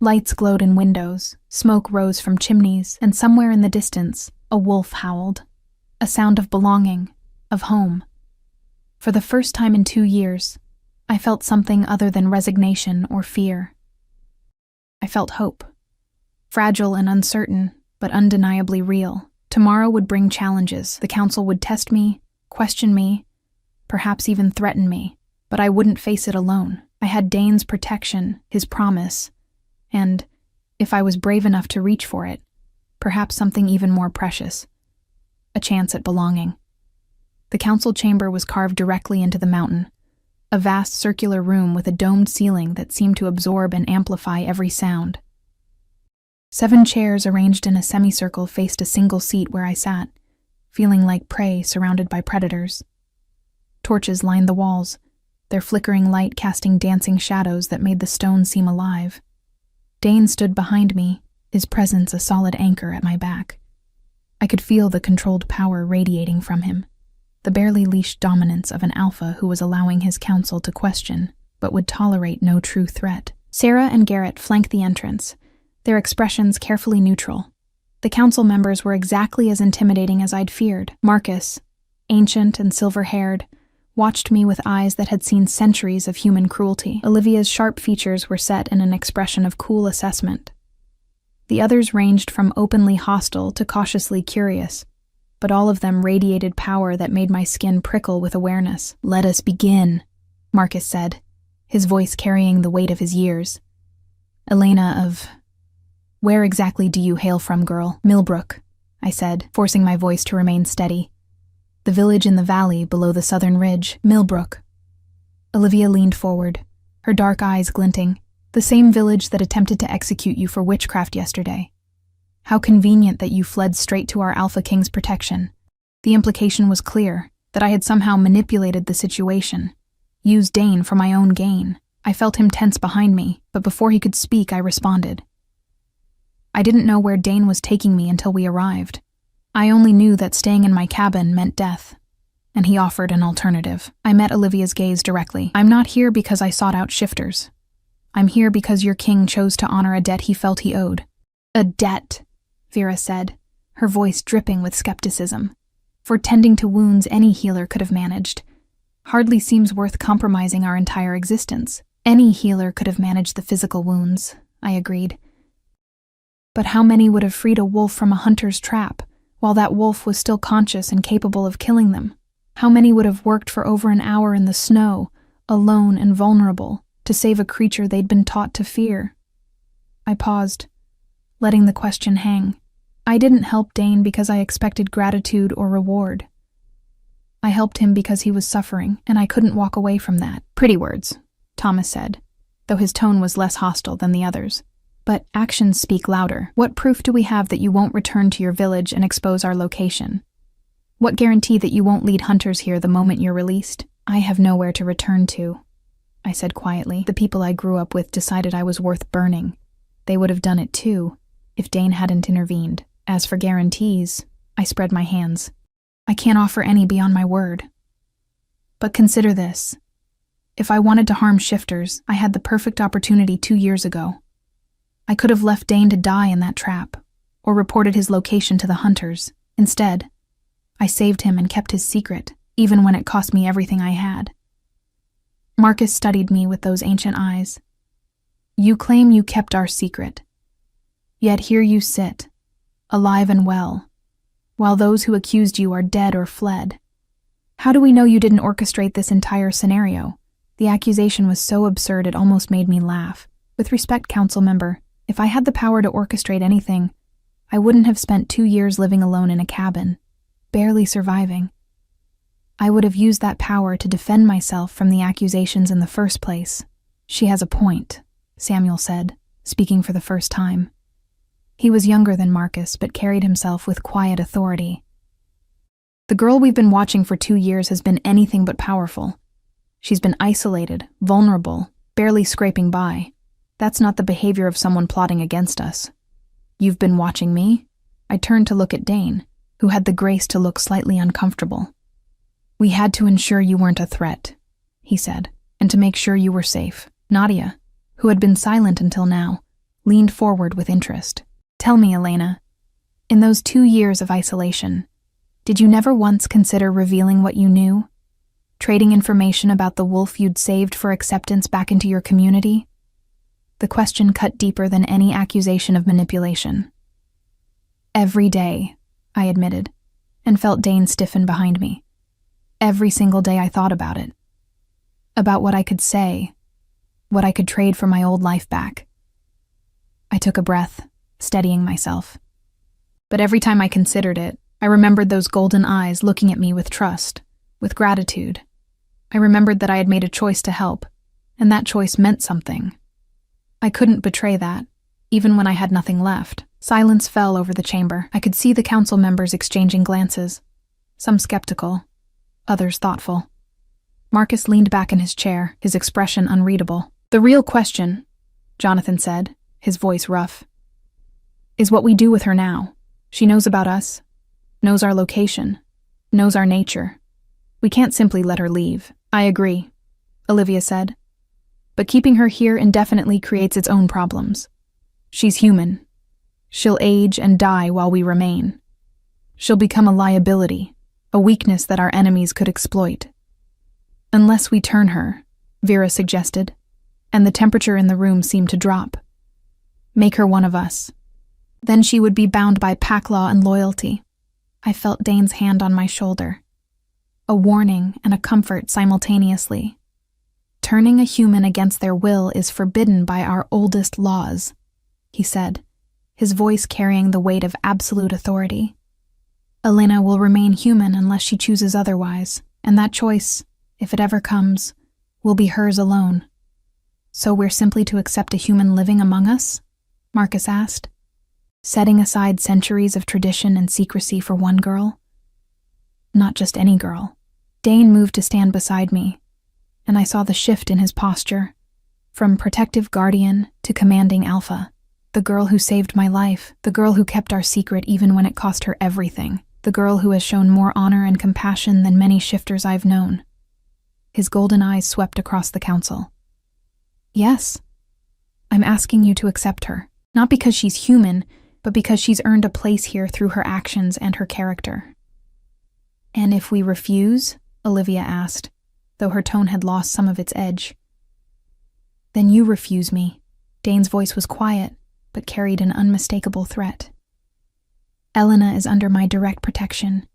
Lights glowed in windows, smoke rose from chimneys, and somewhere in the distance, a wolf howled. A sound of belonging, of home. For the first time in 2 years, I felt something other than resignation or fear. I felt hope. Fragile and uncertain, but undeniably real. Tomorrow would bring challenges. The council would test me, question me, perhaps even threaten me, but I wouldn't face it alone. I had Dane's protection, his promise, and, if I was brave enough to reach for it, perhaps something even more precious, a chance at belonging. The council chamber was carved directly into the mountain, a vast circular room with a domed ceiling that seemed to absorb and amplify every sound. 7 chairs arranged in a semicircle faced a single seat where I sat, feeling like prey surrounded by predators. Torches lined the walls, their flickering light casting dancing shadows that made the stone seem alive. Dane stood behind me, his presence a solid anchor at my back. I could feel the controlled power radiating from him, the barely leashed dominance of an alpha who was allowing his counsel to question, but would tolerate no true threat. Sarah and Garrett flanked the entrance, their expressions carefully neutral. The council members were exactly as intimidating as I'd feared. Marcus, ancient and silver-haired, watched me with eyes that had seen centuries of human cruelty. Olivia's sharp features were set in an expression of cool assessment. The others ranged from openly hostile to cautiously curious, but all of them radiated power that made my skin prickle with awareness. "Let us begin," Marcus said, his voice carrying the weight of his years. "Elena of... Where exactly do you hail from, girl?" "Millbrook," I said, forcing my voice to remain steady. "The village in the valley below the southern ridge." "Millbrook." Olivia leaned forward, her dark eyes glinting. "The same village that attempted to execute you for witchcraft yesterday. How convenient that you fled straight to our Alpha King's protection." The implication was clear, that I had somehow manipulated the situation, used Dane for my own gain. I felt him tense behind me, but before he could speak, I responded. I didn't know where Dane was taking me until we arrived. I only knew that staying in my cabin meant death, and he offered an alternative. I met Olivia's gaze directly. "I'm not here because I sought out shifters. I'm here because your king chose to honor a debt he felt he owed." "A debt," Vera said, her voice dripping with skepticism. "For tending to wounds any healer could have managed. Hardly seems worth compromising our entire existence." "Any healer could have managed the physical wounds," I agreed. "But how many would have freed a wolf from a hunter's trap, while that wolf was still conscious and capable of killing them? How many would have worked for over an hour in the snow, alone and vulnerable, to save a creature they'd been taught to fear?" I paused, letting the question hang. I didn't help Dane because I expected gratitude or reward. I helped him because he was suffering, and I couldn't walk away from that. "Pretty words," Thomas said, though his tone was less hostile than the others. "But actions speak louder. What proof do we have that you won't return to your village and expose our location? What guarantee that you won't lead hunters here the moment you're released?" "I have nowhere to return to," I said quietly. "The people I grew up with decided I was worth burning. They would have done it too, if Dane hadn't intervened. As for guarantees," I spread my hands, "I can't offer any beyond my word. But consider this. If I wanted to harm shifters, I had the perfect opportunity 2 years ago. I could have left Dane to die in that trap, or reported his location to the hunters. Instead, I saved him and kept his secret, even when it cost me everything I had." Marcus studied me with those ancient eyes. "You claim you kept our secret. Yet here you sit, alive and well, while those who accused you are dead or fled. How do we know you didn't orchestrate this entire scenario? The accusation was so absurd it almost made me laugh. With respect, council member, if I had the power to orchestrate anything, I wouldn't have spent 2 years living alone in a cabin, barely surviving. I would have used that power to defend myself from the accusations in the first place. She has a point, Samuel said, speaking for the first time. He was younger than Marcus, but carried himself with quiet authority. The girl we've been watching for 2 years has been anything but powerful. She's been isolated, vulnerable, barely scraping by. That's not the behavior of someone plotting against us. You've been watching me? I turned to look at Dane, who had the grace to look slightly uncomfortable. We had to ensure you weren't a threat, he said, and to make sure you were safe. Nadia, who had been silent until now, leaned forward with interest. Tell me, Elena, in those 2 years of isolation, did you never once consider revealing what you knew? Trading information about the wolf you'd saved for acceptance back into your community? The question cut deeper than any accusation of manipulation. Every day, I admitted, and felt Dane stiffen behind me. Every single day I thought about it. About what I could say, what I could trade for my old life back. I took a breath, steadying myself. But every time I considered it, I remembered those golden eyes looking at me with trust, with gratitude. I remembered that I had made a choice to help, and that choice meant something. I couldn't betray that, even when I had nothing left. Silence fell over the chamber. I could see the council members exchanging glances, some skeptical, others thoughtful. Marcus leaned back in his chair, his expression unreadable. The real question, Jonathan said, his voice rough, is what we do with her now. She knows about us, knows our location, knows our nature. We can't simply let her leave. I agree, Olivia said. But keeping her here indefinitely creates its own problems. She's human. She'll age and die while we remain. She'll become a liability, a weakness that our enemies could exploit. Unless we turn her, Vera suggested, and the temperature in the room seemed to drop. Make her one of us. Then she would be bound by pack law and loyalty. I felt Dane's hand on my shoulder. A warning and a comfort simultaneously. Turning a human against their will is forbidden by our oldest laws, he said, his voice carrying the weight of absolute authority. Elena will remain human unless she chooses otherwise, and that choice, if it ever comes, will be hers alone. So we're simply to accept a human living among us? Marcus asked, setting aside centuries of tradition and secrecy for one girl? Not just any girl. Dane moved to stand beside me, and I saw the shift in his posture, from protective guardian to commanding alpha. The girl who saved my life, the girl who kept our secret even when it cost her everything, the girl who has shown more honor and compassion than many shifters I've known. His golden eyes swept across the council. Yes, I'm asking you to accept her, not because she's human, but because she's earned a place here through her actions and her character. And if we refuse? Olivia asked, though her tone had lost some of its edge. Then you refuse me. Dane's voice was quiet, but carried an unmistakable threat. Elena is under my direct protection.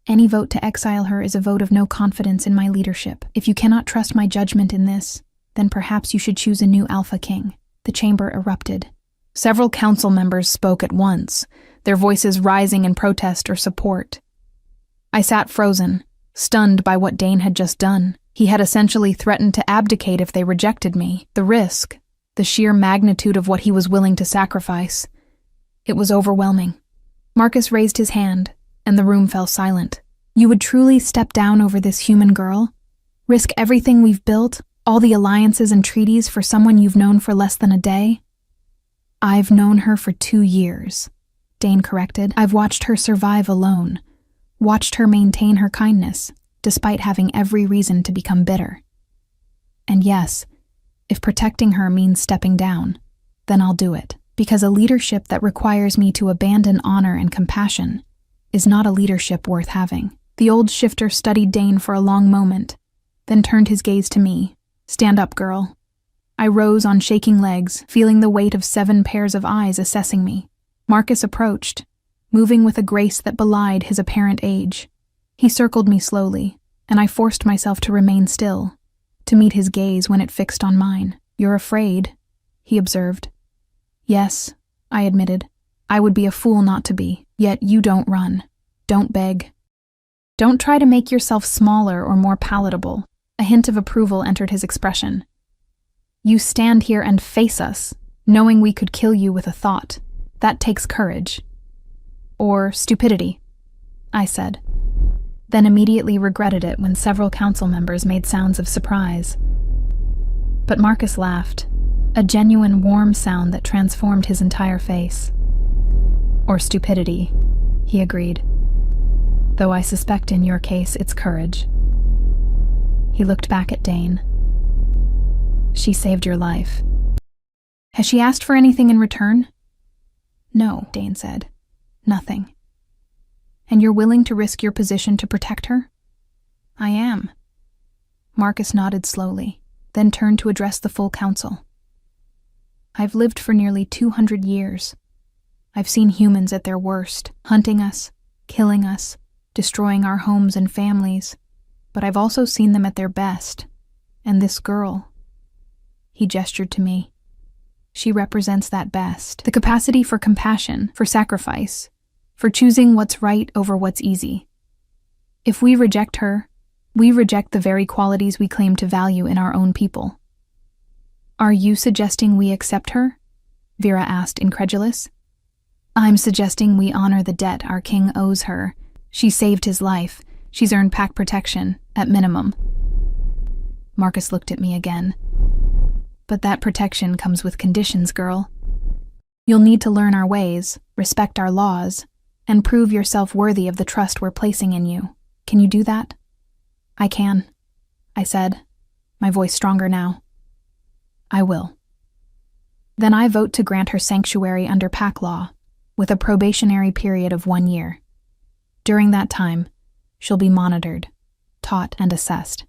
Any vote to exile her is a vote of no confidence in my leadership. If you cannot trust my judgment in this, then perhaps you should choose a new Alpha King. The chamber erupted. Several council members spoke at once, their voices rising in protest or support. I sat frozen, stunned by what Dane had just done. He had essentially threatened to abdicate if they rejected me. The risk, the sheer magnitude of what he was willing to sacrifice. It was overwhelming. Marcus raised his hand, and the room fell silent. You would truly step down over this human girl? Risk everything we've built, all the alliances and treaties for someone you've known for less than a day? I've known her for 2 years, Dane corrected. I've watched her survive alone, watched her maintain her kindness, despite having every reason to become bitter. And yes, if protecting her means stepping down, then I'll do it, because a leadership that requires me to abandon honor and compassion is not a leadership worth having. The old shifter studied Dane for a long moment, then turned his gaze to me. Stand up, girl. I rose on shaking legs, feeling the weight of 7 pairs of eyes assessing me. Marcus approached, moving with a grace that belied his apparent age. He circled me slowly, and I forced myself to remain still, to meet his gaze when it fixed on mine. "You're afraid," he observed. "Yes," I admitted. "I would be a fool not to be. Yet you don't run. Don't beg. Don't try to make yourself smaller or more palatable." A hint of approval entered his expression. "You stand here and face us, knowing we could kill you with a thought. That takes courage." "Or stupidity," I said, then immediately regretted it when several council members made sounds of surprise. But Marcus laughed, a genuine warm sound that transformed his entire face. "Or stupidity," he agreed. "Though I suspect in your case it's courage." He looked back at Dane. "She saved your life. Has she asked for anything in return?" "No," Dane said. "Nothing." "And you're willing to risk your position to protect her?" "I am." Marcus nodded slowly, then turned to address the full council. "I've lived for nearly 200 years. I've seen humans at their worst, hunting us, killing us, destroying our homes and families. But I've also seen them at their best. And this girl," he gestured to me, "she represents that best. The capacity for compassion, for sacrifice, for choosing what's right over what's easy. If we reject her, we reject the very qualities we claim to value in our own people." "Are you suggesting we accept her?" Vera asked, incredulous. "I'm suggesting we honor the debt our king owes her. She saved his life. She's earned pack protection, at minimum." Marcus looked at me again. "But that protection comes with conditions, girl. You'll need to learn our ways, respect our laws, and prove yourself worthy of the trust we're placing in you. Can you do that?" "I can," I said, my voice stronger now. "I will." "Then I vote to grant her sanctuary under pack law, with a probationary period of 1 year. During that time, she'll be monitored, taught, and assessed.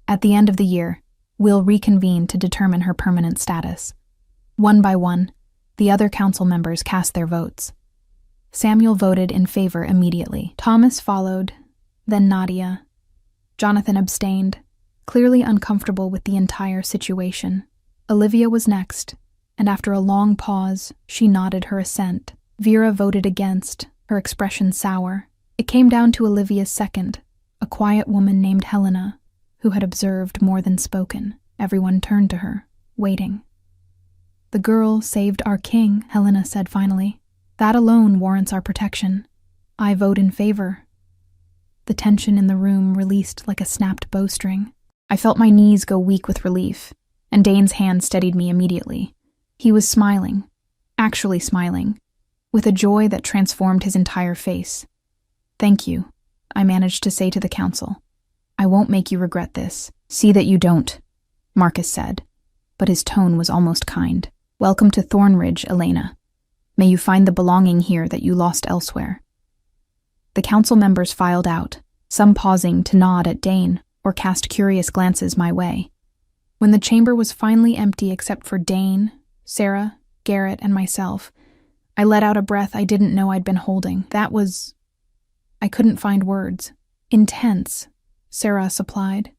At the end of the year, we'll reconvene to determine her permanent status." One by one, the other council members cast their votes. Samuel voted in favor immediately. Thomas followed, then Nadia. Jonathan abstained, clearly uncomfortable with the entire situation. Olivia was next, and after a long pause, she nodded her assent. Vera voted against, her expression sour. It came down to Olivia's second, a quiet woman named Helena, who had observed more than spoken. Everyone turned to her, waiting. "The girl saved our king," Helena said finally. "That alone warrants our protection. I vote in favor." The tension in the room released like a snapped bowstring. I felt my knees go weak with relief, and Dane's hand steadied me immediately. He was smiling, actually smiling, with a joy that transformed his entire face. "Thank you," I managed to say to the council. "I won't make you regret this." "See that you don't," Marcus said, but his tone was almost kind. "Welcome to Thornridge, Elena. May you find the belonging here that you lost elsewhere." The council members filed out, some pausing to nod at Dane or cast curious glances my way. When the chamber was finally empty except for Dane, Sarah, Garrett, and myself, I let out a breath I didn't know I'd been holding. That was... I couldn't find words. "Intense," Sarah supplied.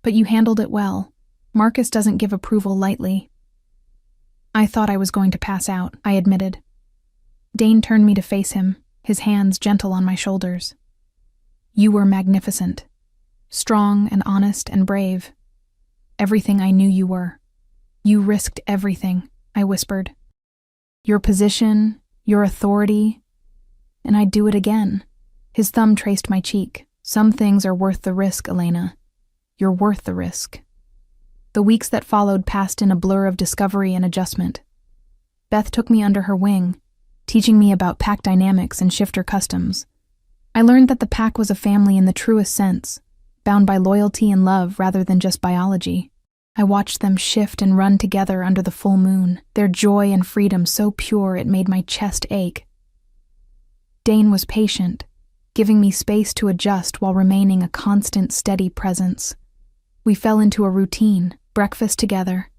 "But you handled it well. Marcus doesn't give approval lightly." "I thought I was going to pass out," I admitted. Dane turned me to face him, his hands gentle on my shoulders. "You were magnificent. Strong and honest and brave. Everything I knew you were. You risked everything," I whispered. "Your position, your authority, and I'd do it again." His thumb traced my cheek. "Some things are worth the risk, Elena. You're worth the risk." The weeks that followed passed in a blur of discovery and adjustment. Beth took me under her wing, teaching me about pack dynamics and shifter customs. I learned that the pack was a family in the truest sense, bound by loyalty and love rather than just biology. I watched them shift and run together under the full moon, their joy and freedom so pure it made my chest ache. Dane was patient, giving me space to adjust while remaining a constant, steady presence. We fell into a routine, breakfast together,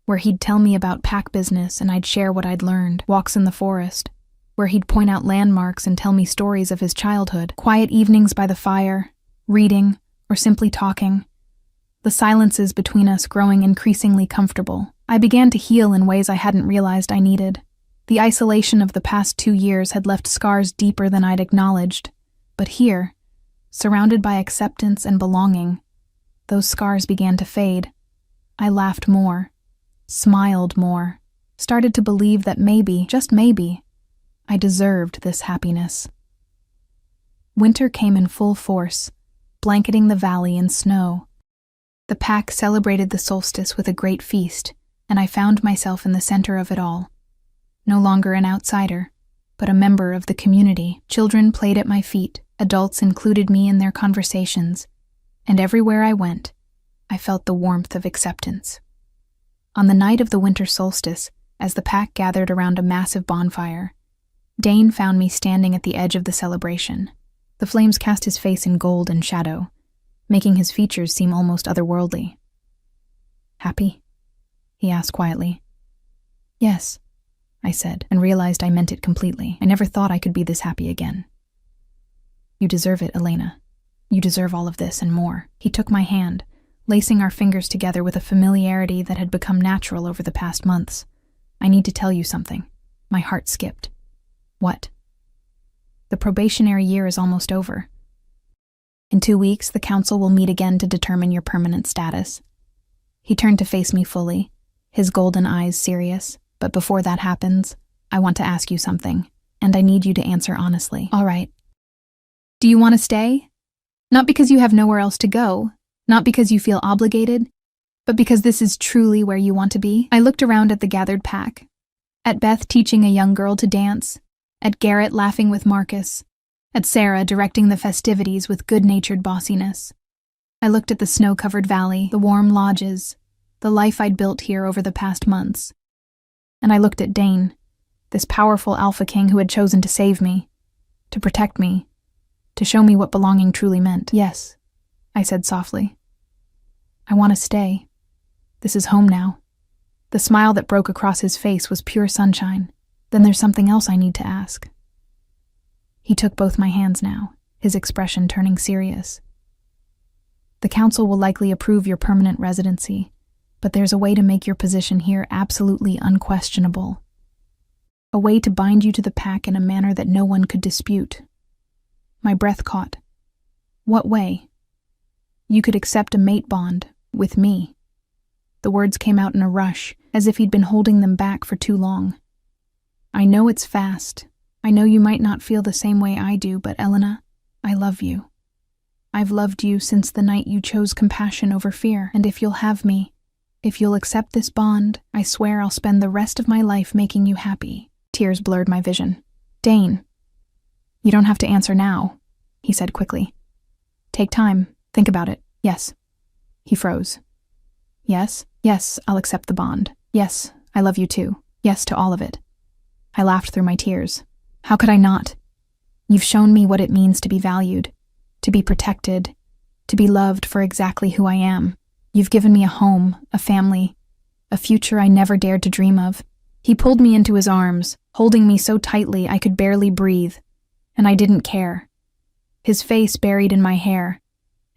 where he'd tell me about pack business and I'd share what I'd learned, walks in the forest, where he'd point out landmarks and tell me stories of his childhood, quiet evenings by the fire, reading, or simply talking. The silences between us growing increasingly comfortable. I began to heal in ways I hadn't realized I needed. The isolation of the past 2 years had left scars deeper than I'd acknowledged, but here, surrounded by acceptance and belonging, those scars began to fade. I laughed more, smiled more, started to believe that maybe, just maybe, I deserved this happiness. Winter came in full force, blanketing the valley in snow. The pack celebrated the solstice with a great feast, and I found myself in the center of it all. No longer an outsider, but a member of the community. Children played at my feet, adults included me in their conversations, and everywhere I went, I felt the warmth of acceptance. On the night of the winter solstice, as the pack gathered around a massive bonfire, Dane found me standing at the edge of the celebration. The flames cast his face in gold and shadow, making his features seem almost otherworldly. "Happy?" he asked quietly. "Yes," I said, and realized I meant it completely. I never thought I could be this happy again. "You deserve it, Elena. You deserve all of this and more." He took my hand, lacing our fingers together with a familiarity that had become natural over the past months. "I need to tell you something." My heart skipped. "What?" "The probationary year is almost over. In 2 weeks, the council will meet again to determine your permanent status." He turned to face me fully, his golden eyes serious. "But before that happens, I want to ask you something, and I need you to answer honestly." "All right. Do you want to stay? Not because you have nowhere else to go, not because you feel obligated, but because this is truly where you want to be?" I looked around at the gathered pack, at Beth teaching a young girl to dance, at Garrett laughing with Marcus, at Sarah directing the festivities with good-natured bossiness. I looked at the snow-covered valley, the warm lodges, the life I'd built here over the past months. And I looked at Dane, this powerful alpha king who had chosen to save me, to protect me, to show me what belonging truly meant. "Yes," I said softly. "I want to stay. This is home now." The smile that broke across his face was pure sunshine. "Then there's something else I need to ask." He took both my hands now, his expression turning serious. "The council will likely approve your permanent residency, but there's a way to make your position here absolutely unquestionable. A way to bind you to the pack in a manner that no one could dispute." My breath caught. "What way?" "You could accept a mate bond, with me." The words came out in a rush, as if he'd been holding them back for too long. "I know it's fast. I know you might not feel the same way I do, but Elena, I love you. I've loved you since the night you chose compassion over fear, and if you'll have me, if you'll accept this bond, I swear I'll spend the rest of my life making you happy." Tears blurred my vision. "Dane, you don't have to answer now," he said quickly. "Take time, think about it. Yes." He froze. "Yes, yes, I'll accept the bond. Yes, I love you too. Yes to all of it." I laughed through my tears. "How could I not? You've shown me what it means to be valued, to be protected, to be loved for exactly who I am. You've given me a home, a family, a future I never dared to dream of." He pulled me into his arms, holding me so tightly I could barely breathe, and I didn't care. His face buried in my hair,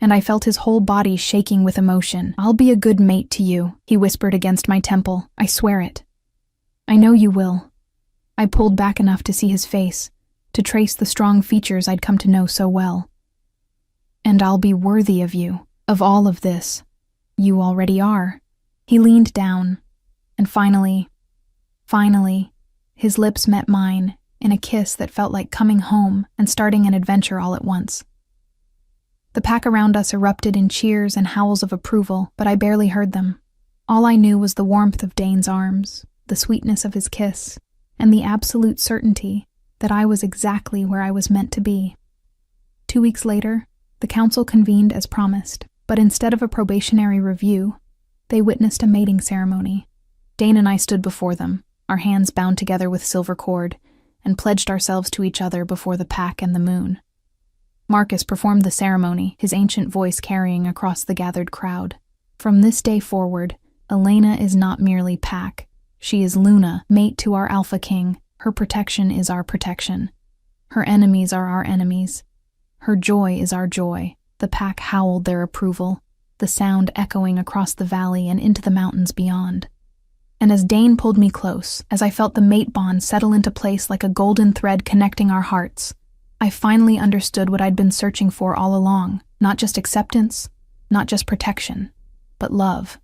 and I felt his whole body shaking with emotion. "I'll be a good mate to you," he whispered against my temple. "I swear it. I know you will." I pulled back enough to see his face, to trace the strong features I'd come to know so well. "And I'll be worthy of you, of all of this. You already are." He leaned down, and finally, his lips met mine in a kiss that felt like coming home and starting an adventure all at once. The pack around us erupted in cheers and howls of approval, but I barely heard them. All I knew was the warmth of Dane's arms, the sweetness of his kiss, and the absolute certainty that I was exactly where I was meant to be. 2 weeks later, the council convened as promised, but instead of a probationary review, they witnessed a mating ceremony. Dane and I stood before them, our hands bound together with silver cord, and pledged ourselves to each other before the pack and the moon. Marcus performed the ceremony, his ancient voice carrying across the gathered crowd. "From this day forward, Elena is not merely pack. She is Luna, mate to our Alpha King, Her protection is our protection. Her enemies are our enemies. Her joy is our joy. The pack howled their approval, the sound echoing across the valley and into the mountains beyond. And as Dane pulled me close, as I felt the mate bond settle into place like a golden thread connecting our hearts, I finally understood what I'd been searching for all along. Not just acceptance, not just protection, but love.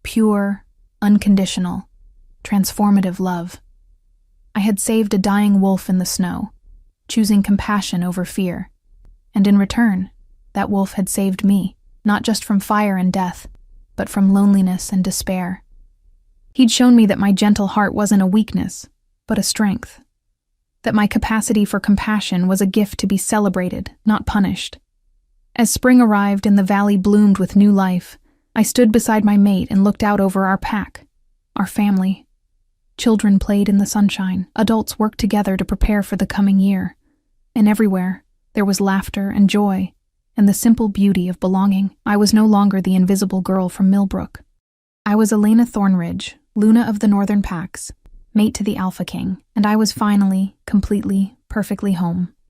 Pure, unconditional, transformative love. I had saved a dying wolf in the snow, choosing compassion over fear. And in return, that wolf had saved me, not just from fire and death, but from loneliness and despair. He'd shown me that my gentle heart wasn't a weakness, but a strength. That my capacity for compassion was a gift to be celebrated, not punished. As spring arrived and the valley bloomed with new life, I stood beside my mate and looked out over our pack, our family. Children played in the sunshine, adults worked together to prepare for the coming year. And everywhere, there was laughter and joy, and the simple beauty of belonging. I was no longer the invisible girl from Millbrook. I was Elena Thornridge, Luna of the Northern Packs, mate to the Alpha King, and I was finally, completely, perfectly home.